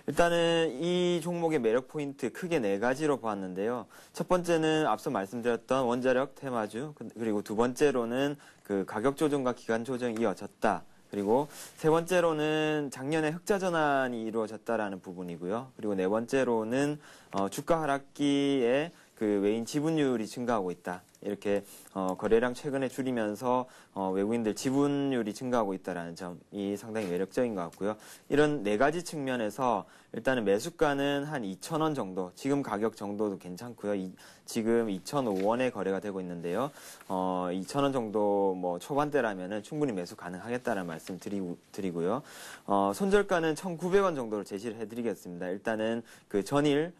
일단은 이 종목의 매력 포인트 크게 4가지로 보았는데요. 첫 번째는 앞서 말씀드렸던 원자력 테마주, 그리고 두 번째로는 그 가격 조정과 기간 조정이 이어졌다. 그리고 세 번째로는 작년에 흑자 전환이 이루어졌다라는 부분이고요. 그리고 네 번째로는 주가 하락기에 그 외인 지분율이 증가하고 있다. 이렇게 거래량 최근에 줄이면서 외국인들 지분율이 증가하고 있다는 점이 상당히 매력적인 것 같고요. 이런 4가지 측면에서 일단은 매수가는 한 2,000원 정도, 지금 가격 정도도 괜찮고요. 지금 2,005원에 거래가 되고 있는데요. 2,000원 정도 뭐 초반대라면은 충분히 매수 가능하겠다는 말씀 드리고요. 손절가는 1,900원 정도로 제시를 해드리겠습니다. 일단은 그 전일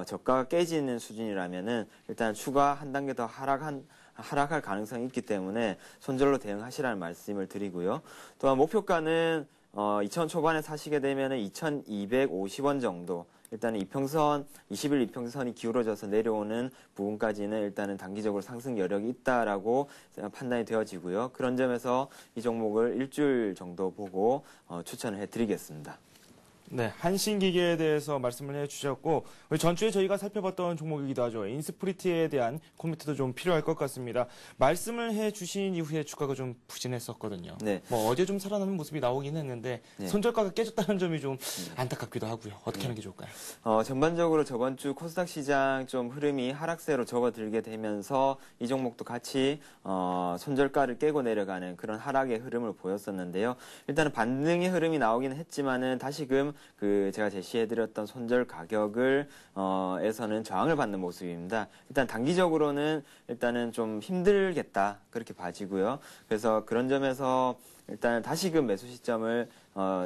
저가가 깨지는 수준이라면은 일단 추가 한 단계 더 하락할 가능성이 있기 때문에 손절로 대응하시라는 말씀을 드리고요. 또한 목표가는 2,000원 초반에 사시게 되면은 2,250원 정도, 일단은 이평선, 20일 이평선이 기울어져서 내려오는 부분까지는 일단은 단기적으로 상승 여력이 있다라고 판단이 되어지고요. 그런 점에서 이 종목을 일주일 정도 보고 추천을 해드리겠습니다. 네, 한신기계에 대해서 말씀을 해주셨고 전주에 저희가 살펴봤던 종목이기도 하죠. 인스프리트에 대한 코멘트도 좀 필요할 것 같습니다. 말씀을 해주신 이후에 주가가 좀 부진했었거든요. 네. 뭐 어제 좀 살아나는 모습이 나오긴 했는데 네. 손절가가 깨졌다는 점이 좀 안타깝기도 하고요. 어떻게 하는 게 좋을까요? 전반적으로 저번 주 코스닥 시장 좀 흐름이 하락세로 접어들게 되면서 이 종목도 같이 손절가를 깨고 내려가는 그런 하락의 흐름을 보였었는데요. 일단은 반등의 흐름이 나오기는 했지만은 다시금 제가 제시해드렸던 손절 가격을 에서는 저항을 받는 모습입니다. 일단 단기적으로는 일단은 좀 힘들겠다 그렇게 봐지고요. 그래서 그런 점에서 일단 다시금 매수 시점을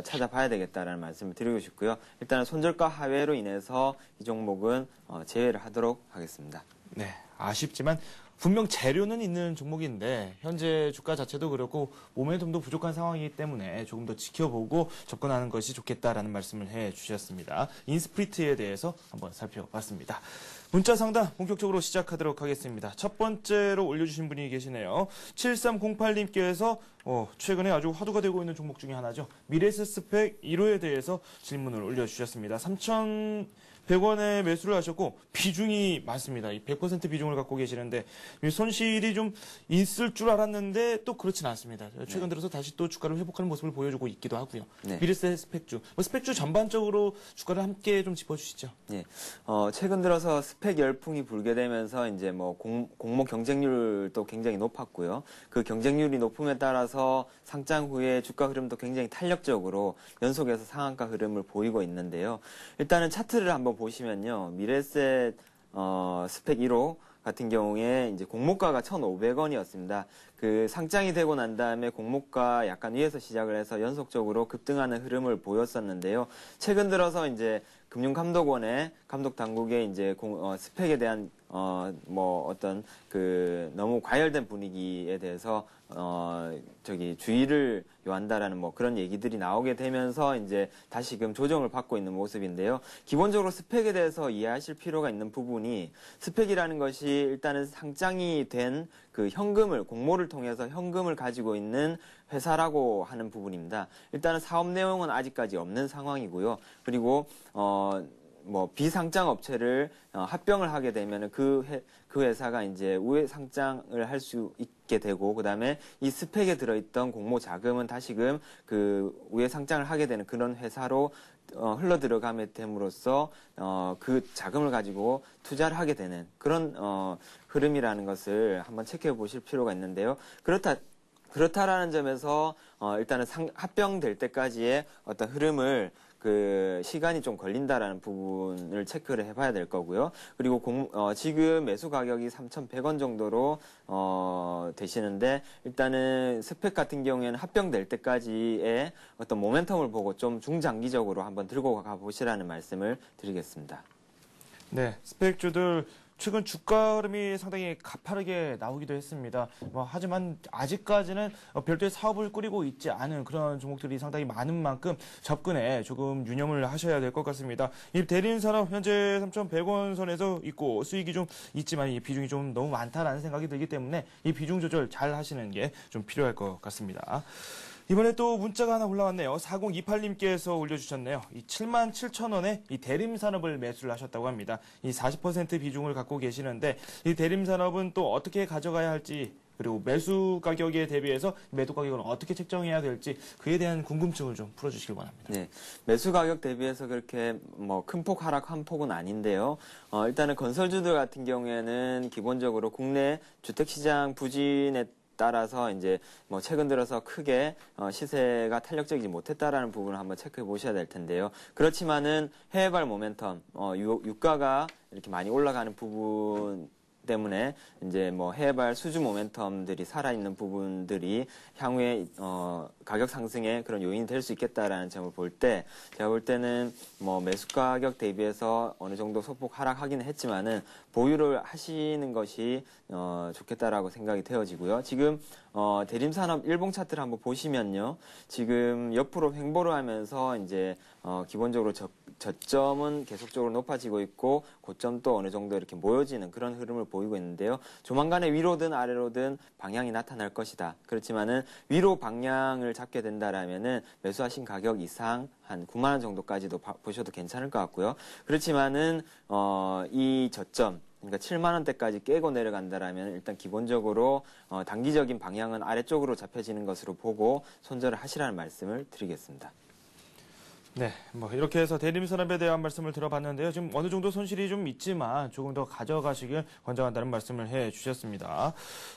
찾아봐야 되겠다라는 말씀을 드리고 싶고요. 일단은 손절가 하회로 인해서 이 종목은 제외를 하도록 하겠습니다. 네, 아쉽지만 분명 재료는 있는 종목인데 현재 주가 자체도 그렇고 모멘텀도 부족한 상황이기 때문에 조금 더 지켜보고 접근하는 것이 좋겠다라는 말씀을 해주셨습니다. 인스프리트에 대해서 한번 살펴봤습니다. 문자 상담 본격적으로 시작하도록 하겠습니다. 첫 번째로 올려주신 분이 계시네요. 7308님께서 최근에 아주 화두가 되고 있는 종목 중에 하나죠. 미래에셋 스펙 1호에 대해서 질문을 올려주셨습니다. 3,100원에 매수를 하셨고 비중이 많습니다. 100% 비중을 갖고 계시는데 손실이 좀 있을 줄 알았는데 또 그렇진 않습니다. 최근 들어서 다시 또 주가를 회복하는 모습을 보여주고 있기도 하고요. 네. 미래에셋 스펙주, 스펙주 전반적으로 주가를 함께 좀 짚어주시죠. 네. 최근 들어서 스펙 열풍이 불게 되면서 이제 공모 경쟁률도 굉장히 높았고요. 그 경쟁률이 높음에 따라서 상장 후에 주가 흐름도 굉장히 탄력적으로 연속해서 상한가 흐름을 보이고 있는데요. 일단은 차트를 한번 보시면요. 미래에셋 스펙 1호 같은 경우에 이제 공모가가 1,500원이었습니다. 그 상장이 되고 난 다음에 공모가 약간 위에서 시작을 해서 연속적으로 급등하는 흐름을 보였었는데요. 최근 들어서 이제 금융감독원의 감독 당국의 이제 스펙에 대한 너무 과열된 분위기에 대해서 주의를 요한다라는 그런 얘기들이 나오게 되면서 이제 다시금 조정을 받고 있는 모습인데요. 기본적으로 스펙에 대해서 이해하실 필요가 있는 부분이 스펙이라는 것이 일단은 상장이 된 그 현금을 공모를 통해서 현금을 가지고 있는 회사라고 하는 부분입니다. 일단은 사업 내용은 아직까지 없는 상황이고요. 그리고 비상장 업체를 합병을 하게 되면 그 회사가 이제 우회 상장을 할 수 있게 되고, 그 다음에 이 스펙에 들어있던 공모 자금은 다시금 그 우회 상장을 하게 되는 그런 회사로 흘러 들어가게 됨으로써 그 자금을 가지고 투자를 하게 되는 그런 흐름이라는 것을 한번 체크해 보실 필요가 있는데요. 그렇다라는 점에서 일단은 합병될 때까지의 어떤 흐름을 시간이 좀 걸린다라는 부분을 체크를 해봐야 될 거고요. 그리고 지금 매수 가격이 3,100원 정도로 되시는데 일단은 스펙 같은 경우에는 합병될 때까지의 어떤 모멘텀을 보고 좀 중장기적으로 한번 들고 가보시라는 말씀을 드리겠습니다. 네, 스펙주들 최근 주가 흐름이 상당히 가파르게 나오기도 했습니다. 하지만 아직까지는 별도의 사업을 꾸리고 있지 않은 그런 종목들이 상당히 많은 만큼 접근에 조금 유념을 하셔야 될 것 같습니다. 이 대림산업 현재 3,100원 선에서 있고 수익이 좀 있지만 이 비중이 좀 너무 많다라는 생각이 들기 때문에 이 비중 조절 잘 하시는 게 좀 필요할 것 같습니다. 이번에 또 문자가 하나 올라왔네요. 4028님께서 올려주셨네요. 이 77,000원에 이 대림산업을 매수를 하셨다고 합니다. 이 40% 비중을 갖고 계시는데 이 대림산업은 또 어떻게 가져가야 할지 그리고 매수 가격에 대비해서 매도 가격을 어떻게 책정해야 될지 그에 대한 궁금증을 좀 풀어주시길 바랍니다. 네, 매수 가격 대비해서 그렇게 큰 폭 하락 한 폭은 아닌데요. 일단은 건설주들 같은 경우에는 기본적으로 국내 주택시장 부진에 따라서 이제 최근 들어서 크게 시세가 탄력적이지 못했다라는 부분을 한번 체크해 보셔야 될 텐데요. 그렇지만은 해외발 모멘텀, 유가가 이렇게 많이 올라가는 부분 때문에 이제 해외발 수주 모멘텀들이 살아있는 부분들이 향후에 가격 상승의 그런 요인이 될 수 있겠다라는 점을 볼 때 제가 볼 때는 매수 가격 대비해서 어느 정도 소폭 하락하기는 했지만은 보유를 하시는 것이 좋겠다라고 생각이 되어지고요. 지금 대림산업 일봉 차트를 한번 보시면요. 지금 옆으로 횡보를 하면서 이제 기본적으로 저점은 계속적으로 높아지고 있고 고점도 어느 정도 이렇게 모여지는 그런 흐름을 보이고 있는데요. 조만간에 위로든 아래로든 방향이 나타날 것이다. 그렇지만은 위로 방향을 잡게 된다라면은 매수하신 가격 이상 한 9만 원 정도까지도 보셔도 괜찮을 것 같고요. 그렇지만은 이 저점 그러니까 7만 원대까지 깨고 내려간다라면 일단 기본적으로 단기적인 방향은 아래쪽으로 잡혀지는 것으로 보고 손절을 하시라는 말씀을 드리겠습니다. 네, 뭐 이렇게 해서 대림산업에 대한 말씀을 들어봤는데요. 지금 어느 정도 손실이 좀 있지만 조금 더 가져가시길 권장한다는 말씀을 해주셨습니다.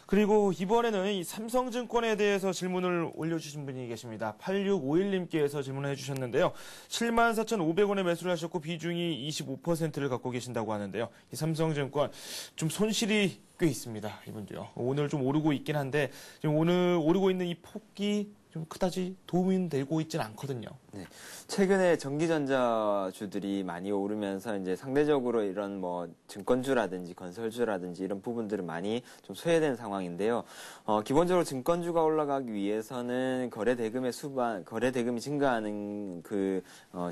그리고 이번에는 이 삼성증권에 대해서 질문을 올려주신 분이 계십니다. 8651님께서 질문을 해주셨는데요. 74,500원에 매수를 하셨고 비중이 25%를 갖고 계신다고 하는데요. 이 삼성증권 좀 손실이 꽤 있습니다. 이분도요. 오늘 좀 오르고 있긴 한데 지금 오늘 오르고 있는 이 폭이 좀 그다지 도움이 되고 있지는 않거든요. 네. 최근에 전기전자주들이 많이 오르면서 이제 상대적으로 이런 뭐 증권주라든지 건설주라든지 이런 부분들은 많이 좀 소외된 상황인데요. 기본적으로 증권주가 올라가기 위해서는 거래 대금이 증가하는 그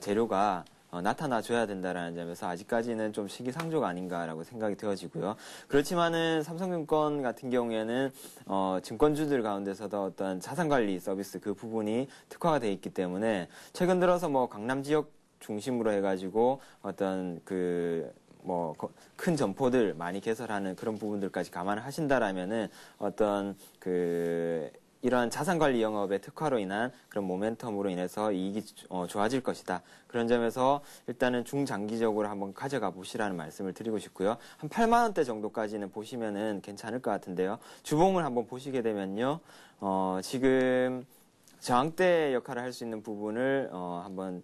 재료가 나타나줘야 된다라는 점에서 아직까지는 좀 시기상조가 아닌가라고 생각이 되어지고요. 그렇지만은 삼성증권 같은 경우에는 증권주들 가운데서도 어떤 자산관리 서비스 그 부분이 특화가 돼 있기 때문에 최근 들어서 뭐 강남 지역 중심으로 해가지고 어떤 큰 점포들 많이 개설하는 그런 부분들까지 감안을 하신다라면은 어떤 이러한 자산관리 영업의 특화로 인한 그런 모멘텀으로 인해서 이익이 좋아질 것이다. 그런 점에서 일단은 중장기적으로 한번 가져가 보시라는 말씀을 드리고 싶고요. 한 8만 원대 정도까지는 보시면은 괜찮을 것 같은데요. 주봉을 한번 보시게 되면요. 지금 저항대 역할을 할 수 있는 부분을 한번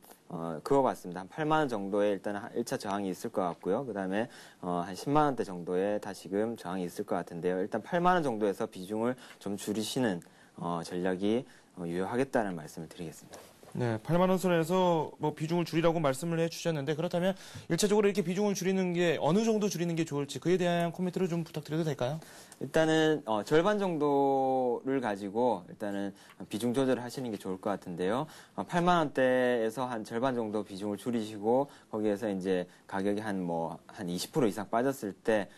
그어봤습니다. 한 8만 원 정도에 일단 1차 저항이 있을 것 같고요. 그 다음에 한 10만 원대 정도에 다시금 저항이 있을 것 같은데요. 일단 8만 원 정도에서 비중을 좀 줄이시는 전략이 유효하겠다는 말씀을 드리겠습니다. 네, 8만 원 선에서 뭐 비중을 줄이라고 말씀을 해주셨는데 그렇다면 1차적으로 이렇게 비중을 줄이는 게 어느 정도 줄이는 게 좋을지 그에 대한 코멘트를 좀 부탁드려도 될까요? 일단은 절반 정도를 가지고 일단은 비중 조절을 하시는 게 좋을 것 같은데요. 8만 원대에서 한 절반 정도 비중을 줄이시고 거기에서 이제 가격이 한 20% 이상 빠졌을 때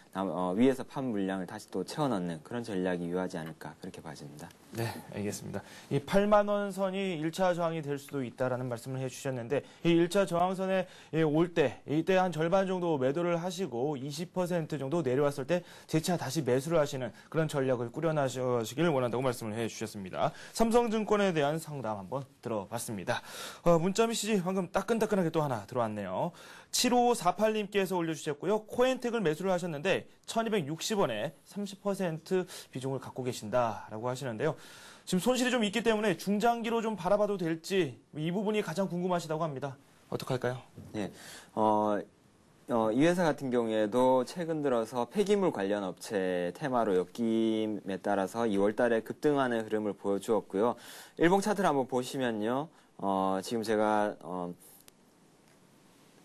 위에서 판 물량을 다시 또 채워 넣는 그런 전략이 유효하지 않을까 그렇게 봐집니다. 네, 알겠습니다. 이 8만 원 선이 1차 저항이 될 수도 있다라는 말씀을 해주셨는데 이 1차 저항선에 올 때 이때 한 절반 정도 매도를 하시고 20% 정도 내려왔을 때 재차 다시 매수를 하시는 그런 전략을 꾸려나시길 원한다고 말씀을 해주셨습니다. 삼성증권에 대한 상담 한번 들어봤습니다. 문자 메시지 방금 따끈따끈하게 또 하나 들어왔네요. 7548님께서 올려주셨고요. 코엔텍을 매수를 하셨는데 1260원에 30% 비중을 갖고 계신다라고 하시는데요. 지금 손실이 좀 있기 때문에 중장기로 좀 바라봐도 될지 이 부분이 가장 궁금하시다고 합니다. 어떡할까요? 네, 이 회사 같은 경우에도 최근 들어서 폐기물 관련 업체 테마로 엮임에 따라서 2월 달에 급등하는 흐름을 보여주었고요. 일봉 차트를 한번 보시면요. 지금 제가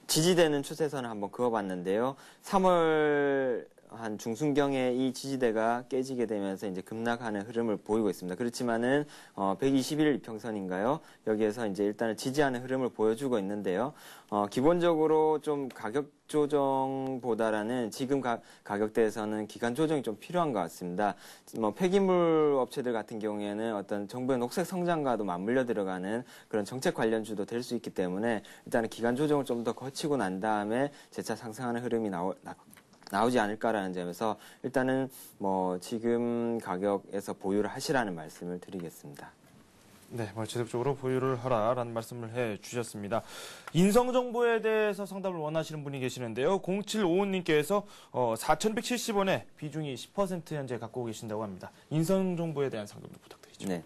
지지되는 추세선을 한번 그어봤는데요. 3월 한 중순경에 이 지지대가 깨지게 되면서 이제 급락하는 흐름을 보이고 있습니다. 그렇지만은 121일 이평선인가요? 여기에서 이제 일단은 지지하는 흐름을 보여주고 있는데요. 기본적으로 좀 가격 조정보다는 지금 가격대에서는 기간 조정이 좀 필요한 것 같습니다. 폐기물 업체들 같은 경우에는 어떤 정부의 녹색 성장과도 맞물려 들어가는 그런 정책 관련주도 될 수 있기 때문에 일단은 기간 조정을 좀 더 거치고 난 다음에 재차 상승하는 흐름이 나오지 않을까라는 점에서 일단은 지금 가격에서 보유를 하시라는 말씀을 드리겠습니다. 네, 지속적으로 보유를 하라라는 말씀을 해주셨습니다. 인성정보에 대해서 상담을 원하시는 분이 계시는데요. 0755님께서 4,170원에 비중이 10% 현재 갖고 계신다고 합니다. 인성정보에 대한 상담도 부탁드리죠. 네,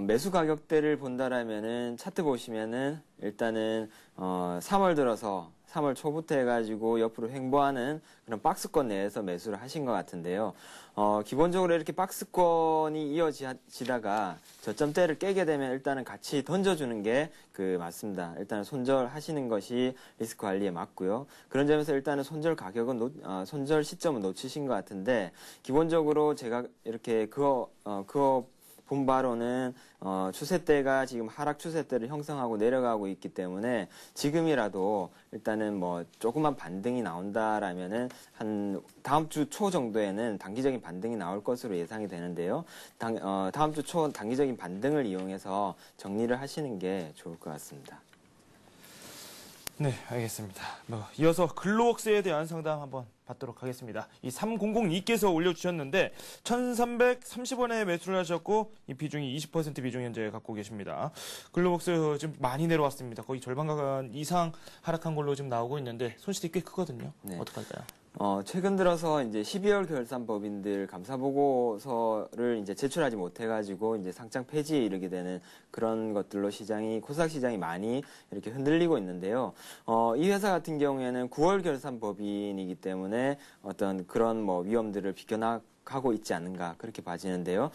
매수 가격대를 본다라면은 차트 보시면은 일단은 3월 들어서 3월 초부터 해가지고 옆으로 횡보하는 그런 박스권 내에서 매수를 하신 것 같은데요. 기본적으로 이렇게 박스권이 이어지다가 저점대를 깨게 되면 일단은 같이 던져주는 게 맞습니다. 일단은 손절하시는 것이 리스크 관리에 맞고요. 그런 점에서 일단은 손절 손절 시점은 놓치신 것 같은데 기본적으로 제가 이렇게 그어 본 바로는 추세대가 지금 하락 추세대를 형성하고 내려가고 있기 때문에 지금이라도 일단은 뭐 조그만 반등이 나온다라면은 한 다음 주 초 정도에는 단기적인 반등이 나올 것으로 예상이 되는데요. 다음 주 초 단기적인 반등을 이용해서 정리를 하시는 게 좋을 것 같습니다. 네, 알겠습니다. 이어서 글로웍스에 대한 상담 한번 받도록 하겠습니다. 이 3002께서 올려주셨는데 1,330원에 매수를 하셨고 이 비중이 20% 비중 현재 갖고 계십니다. 글로웍스 지금 많이 내려왔습니다. 거의 절반 가간 이상 하락한 걸로 지금 나오고 있는데 손실이 꽤 크거든요. 네. 어떡할까요? 최근 들어서 이제 12월 결산 법인들 감사 보고서를 이제 제출하지 못해가지고 이제 상장 폐지에 이르게 되는 그런 것들로 코스닥 시장이 많이 이렇게 흔들리고 있는데요. 이 회사 같은 경우에는 9월 결산 법인이기 때문에 어떤 그런 뭐 위험들을 비껴나가고 있지 않은가 그렇게 봐지는데요.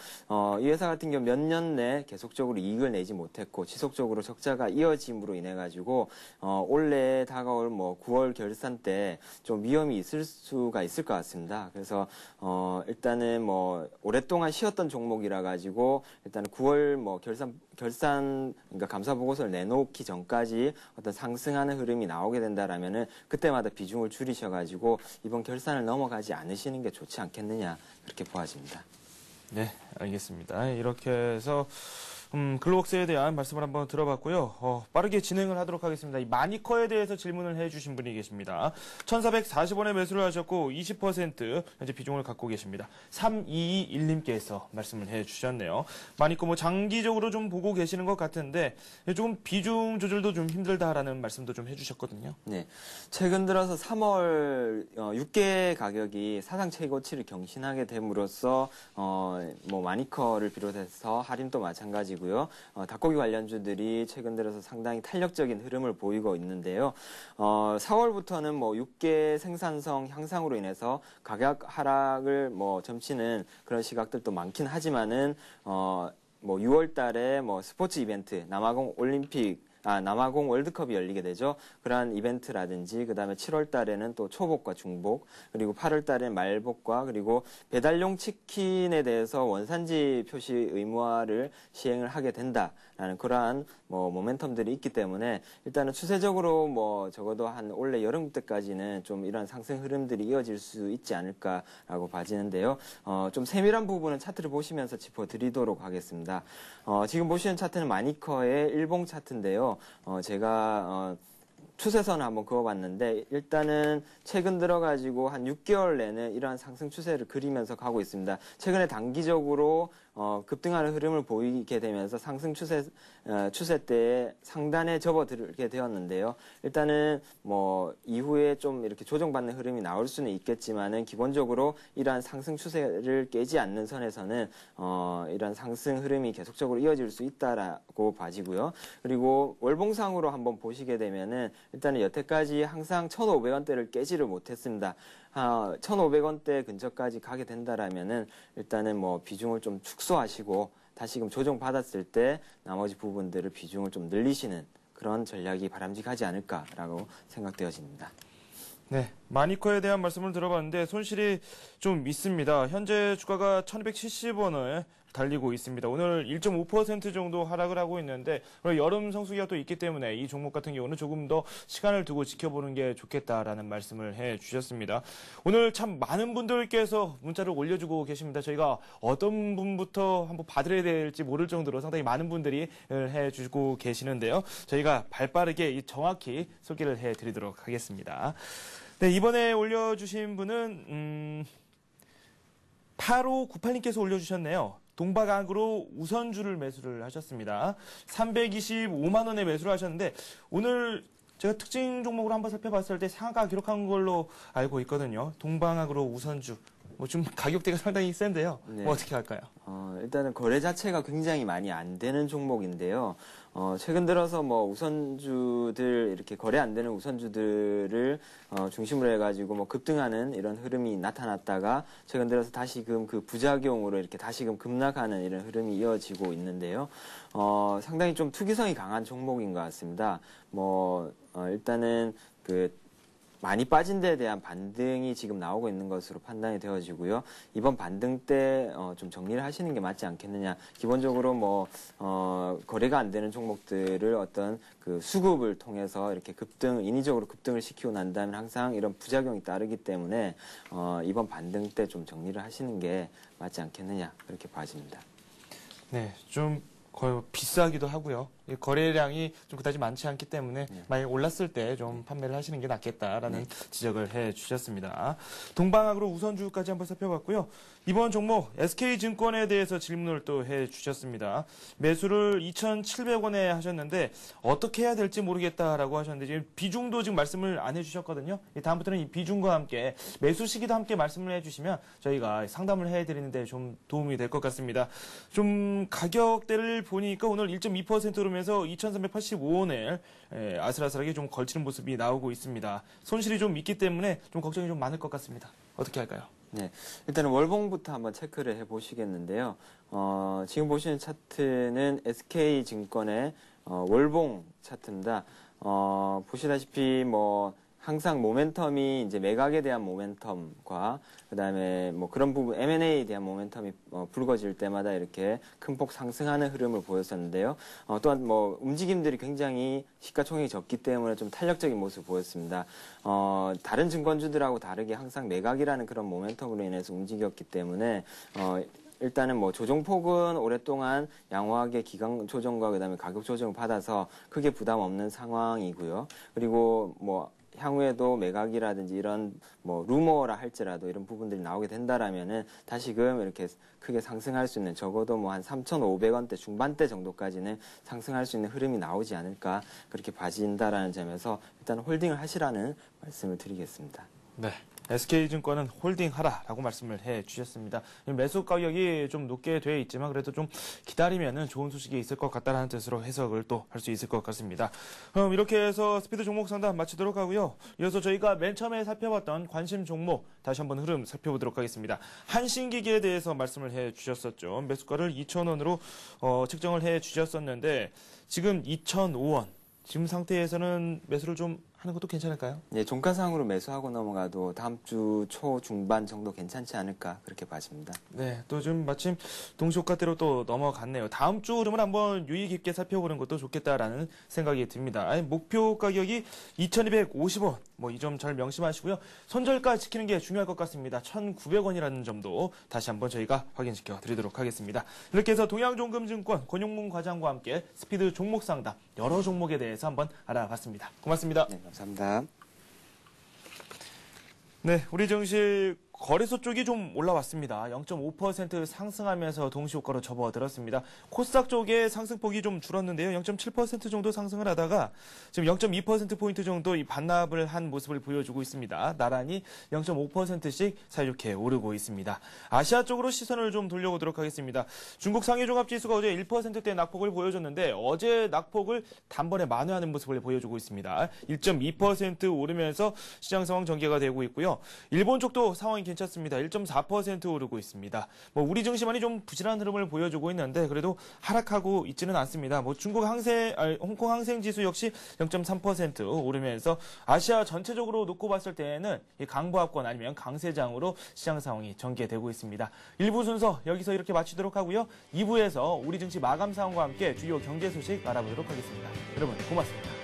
이 회사 같은 경우 몇 년 내 계속적으로 이익을 내지 못했고 지속적으로 적자가 이어짐으로 인해 가지고 올해 다가올 뭐 9월 결산 때 좀 위험이 있을 수가 있을 것 같습니다. 그래서 일단은 뭐 오랫동안 쉬었던 종목이라 가지고 일단은 9월 뭐 결산 그러니까 감사 보고서를 내놓기 전까지 어떤 상승하는 흐름이 나오게 된다라면은 그때마다 비중을 줄이셔 가지고 이번 결산을 넘어가지 않으시는 게 좋지 않겠느냐 그렇게 보아집니다. 네, 알겠습니다. 이렇게 해서 글로웍스에 대한 말씀을 한번 들어봤고요. 빠르게 진행을 하도록 하겠습니다. 이 마니커에 대해서 질문을 해주신 분이 계십니다. 1,440원에 매수를 하셨고 20% 현재 비중을 갖고 계십니다. 3221님께서 말씀을 해주셨네요. 마니커 뭐 장기적으로 좀 보고 계시는 것 같은데 조금 비중 조절도 좀 힘들다라는 말씀도 좀 해주셨거든요. 네, 최근 들어서 3월 6개 가격이 사상 최고치를 경신하게 됨으로써 뭐 마니커를 비롯해서 할인도 마찬가지고 닭고기 관련주들이 최근 들어서 상당히 탄력적인 흐름을 보이고 있는데요. 4월부터는 뭐 육계 생산성 향상으로 인해서 가격 하락을 뭐 점치는 그런 시각들도 많긴 하지만은 뭐 6월 달에 뭐 스포츠 이벤트, 남아공 월드컵이 열리게 되죠. 그러한 이벤트라든지 그다음에 7월 달에는 또 초복과 중복, 그리고 8월 달에는 말복과 그리고 배달용 치킨에 대해서 원산지 표시 의무화를 시행을 하게 된다라는 그러한 뭐 모멘텀들이 있기 때문에 일단은 추세적으로 뭐 적어도 한 올해 여름 때까지는 좀 이런 상승 흐름들이 이어질 수 있지 않을까라고 봐지는데요. 좀 세밀한 부분은 차트를 보시면서 짚어드리도록 하겠습니다. 지금 보시는 차트는 마니커의 일봉 차트인데요. 제가 추세선을 한번 그어봤는데 일단은 최근 들어가지고 한 6개월 내는 이러한 상승 추세를 그리면서 가고 있습니다. 최근에 단기적으로 급등하는 흐름을 보이게 되면서 상승 추세대에 상단에 접어들게 되었는데요. 일단은 뭐 이후에 좀 이렇게 조정받는 흐름이 나올 수는 있겠지만은 기본적으로 이러한 상승 추세를 깨지 않는 선에서는 이러한 상승 흐름이 계속적으로 이어질 수 있다라고 봐지고요. 그리고 월봉상으로 한번 보시게 되면은 일단은 여태까지 항상 1,500원대를 깨지를 못했습니다. 1,500원대 근처까지 가게 된다라면은 일단은 뭐 비중을 좀 축소하시고 다시금 조정받았을 때 나머지 부분들을 비중을 좀 늘리시는 그런 전략이 바람직하지 않을까라고 생각되어집니다. 네, 마니커에 대한 말씀을 들어봤는데 손실이 좀 있습니다. 현재 주가가 1,270원을 달리고 있습니다. 오늘 1.5% 정도 하락을 하고 있는데 여름 성수기가 또 있기 때문에 이 종목 같은 경우는 조금 더 시간을 두고 지켜보는 게 좋겠다라는 말씀을 해주셨습니다. 오늘 참 많은 분들께서 문자를 올려주고 계십니다. 저희가 어떤 분부터 한번 받으려야 될지 모를 정도로 상당히 많은 분들이 해주고 계시는데요. 저희가 발빠르게 정확히 소개를 해드리도록 하겠습니다. 네, 이번에 올려주신 분은 8598님께서 올려주셨네요. 동박악으로 우선주를 매수를 하셨습니다. 325만 원에 매수를 하셨는데 오늘 제가 특징 종목으로 한번 살펴봤을 때 상한가 기록한 걸로 알고 있거든요. 동방악으로 우선주. 뭐 좀 가격대가 상당히 센데요. 네. 뭐 어떻게 할까요? 일단은 거래 자체가 굉장히 많이 안 되는 종목인데요. 최근 들어서 뭐 우선주들 이렇게 거래 안 되는 우선주들을 중심으로 해가지고 뭐 급등하는 이런 흐름이 나타났다가 최근 들어서 다시금 그 부작용으로 이렇게 다시금 급락하는 이런 흐름이 이어지고 있는데요. 상당히 좀 투기성이 강한 종목인 것 같습니다. 일단은 많이 빠진 데에 대한 반등이 지금 나오고 있는 것으로 판단이 되어지고요. 이번 반등 때 좀 정리를 하시는 게 맞지 않겠느냐. 기본적으로 뭐 거래가 안 되는 종목들을 어떤 그 수급을 통해서 이렇게 인위적으로 급등을 시키고 난다면 항상 이런 부작용이 따르기 때문에 이번 반등 때 좀 정리를 하시는 게 맞지 않겠느냐 그렇게 봐집니다. 네, 좀 거의 비싸기도 하고요. 거래량이 좀 그다지 많지 않기 때문에 만약 올랐을 때 좀 판매를 하시는 게 낫겠다라는 지적을 해주셨습니다. 동방학으로 우선주까지 한번 살펴봤고요. 이번 종목 SK증권에 대해서 질문을 또 해주셨습니다. 매수를 2,700원에 하셨는데 어떻게 해야 될지 모르겠다라고 하셨는데 지금 비중도 지금 말씀을 안 해주셨거든요. 다음부터는 이 비중과 함께 매수 시기도 함께 말씀을 해주시면 저희가 상담을 해드리는데 좀 도움이 될 것 같습니다. 좀 가격대를 보니까 오늘 1.2% 오르면서 2,385원을 아슬아슬하게 좀 걸치는 모습이 나오고 있습니다. 손실이 좀 있기 때문에 좀 걱정이 좀 많을 것 같습니다. 어떻게 할까요? 네, 일단은 월봉부터 한번 체크를 해보시겠는데요. 지금 보시는 차트는 SK증권의 월봉 차트입니다. 보시다시피 뭐 항상 모멘텀이 이제 매각에 대한 모멘텀과 그다음에 뭐 그런 부분 M&A에 대한 모멘텀이 불거질 때마다 이렇게 큰 폭 상승하는 흐름을 보였었는데요. 또한 뭐 움직임들이 굉장히 시가총액이 적기 때문에 좀 탄력적인 모습을 보였습니다. 다른 증권주들하고 다르게 항상 매각이라는 그런 모멘텀으로 인해서 움직였기 때문에 일단은 뭐 조정폭은 오랫동안 양호하게 기간 조정과 그다음에 가격 조정을 받아서 크게 부담 없는 상황이고요. 그리고 뭐 향후에도 매각이라든지 이런 뭐 루머라 할지라도 이런 부분들이 나오게 된다라면은 다시금 이렇게 크게 상승할 수 있는 적어도 뭐 한 3,500원대 중반대 정도까지는 상승할 수 있는 흐름이 나오지 않을까 그렇게 봐진다라는 점에서 일단 홀딩을 하시라는 말씀을 드리겠습니다. 네. SK증권은 홀딩하라라고 말씀을 해주셨습니다. 매수 가격이 좀 높게 되어 있지만 그래도 좀 기다리면은 좋은 소식이 있을 것 같다라는 뜻으로 해석을 또 할 수 있을 것 같습니다. 이렇게 해서 스피드 종목 상담 마치도록 하고요. 이어서 저희가 맨 처음에 살펴봤던 관심 종목 다시 한번 흐름 살펴보도록 하겠습니다. 한신기기에 대해서 말씀을 해주셨었죠. 매수가를 2,000원으로 책정을 해주셨었는데 지금 2,005원. 지금 상태에서는 매수를 좀 하는 것도 괜찮을까요? 네, 종가상으로 매수하고 넘어가도 다음 주 초 중반 정도 괜찮지 않을까 그렇게 봐집니다. 네, 또 좀 마침 동시효과대로 또 넘어갔네요. 다음 주 흐름을 한번 유의 깊게 살펴보는 것도 좋겠다라는 생각이 듭니다. 목표 가격이 2,250원. 뭐 이 점 잘 명심하시고요. 손절가 지키는 게 중요할 것 같습니다. 1,900원이라는 점도 다시 한번 저희가 확인시켜 드리도록 하겠습니다. 이렇게 해서 동양종금증권 권용문 과장과 함께 스피드 종목 상담 여러 종목에 대해서 한번 알아봤습니다. 고맙습니다. 네, 감사합니다. 네, 우리 증시 거래소 쪽이 좀 올라왔습니다. 0.5% 상승하면서 동시효과로 접어들었습니다. 코스닥 쪽의 상승폭이 좀 줄었는데요. 0.7% 정도 상승을 하다가 지금 0.2%포인트 정도 이 반납을 한 모습을 보여주고 있습니다. 나란히 0.5%씩 사이좋게 오르고 있습니다. 아시아 쪽으로 시선을 좀 돌려보도록 하겠습니다. 중국 상해종합지수가 어제 1%대 낙폭을 보여줬는데 어제 낙폭을 단번에 만회하는 모습을 보여주고 있습니다. 1.2% 오르면서 시장 상황 전개가 되고 있고요. 일본 쪽도 상황이 괜찮습니다. 1.4% 오르고 있습니다. 뭐 우리 증시만이 좀 부실한 흐름을 보여주고 있는데 그래도 하락하고 있지는 않습니다. 뭐 홍콩 항생 지수 역시 0.3% 오르면서 아시아 전체적으로 놓고 봤을 때에는 이 강보합권 아니면 강세장으로 시장 상황이 전개되고 있습니다. 1부 순서 여기서 이렇게 마치도록 하고요. 2부에서 우리 증시 마감 상황과 함께 주요 경제 소식 알아보도록 하겠습니다. 여러분 고맙습니다.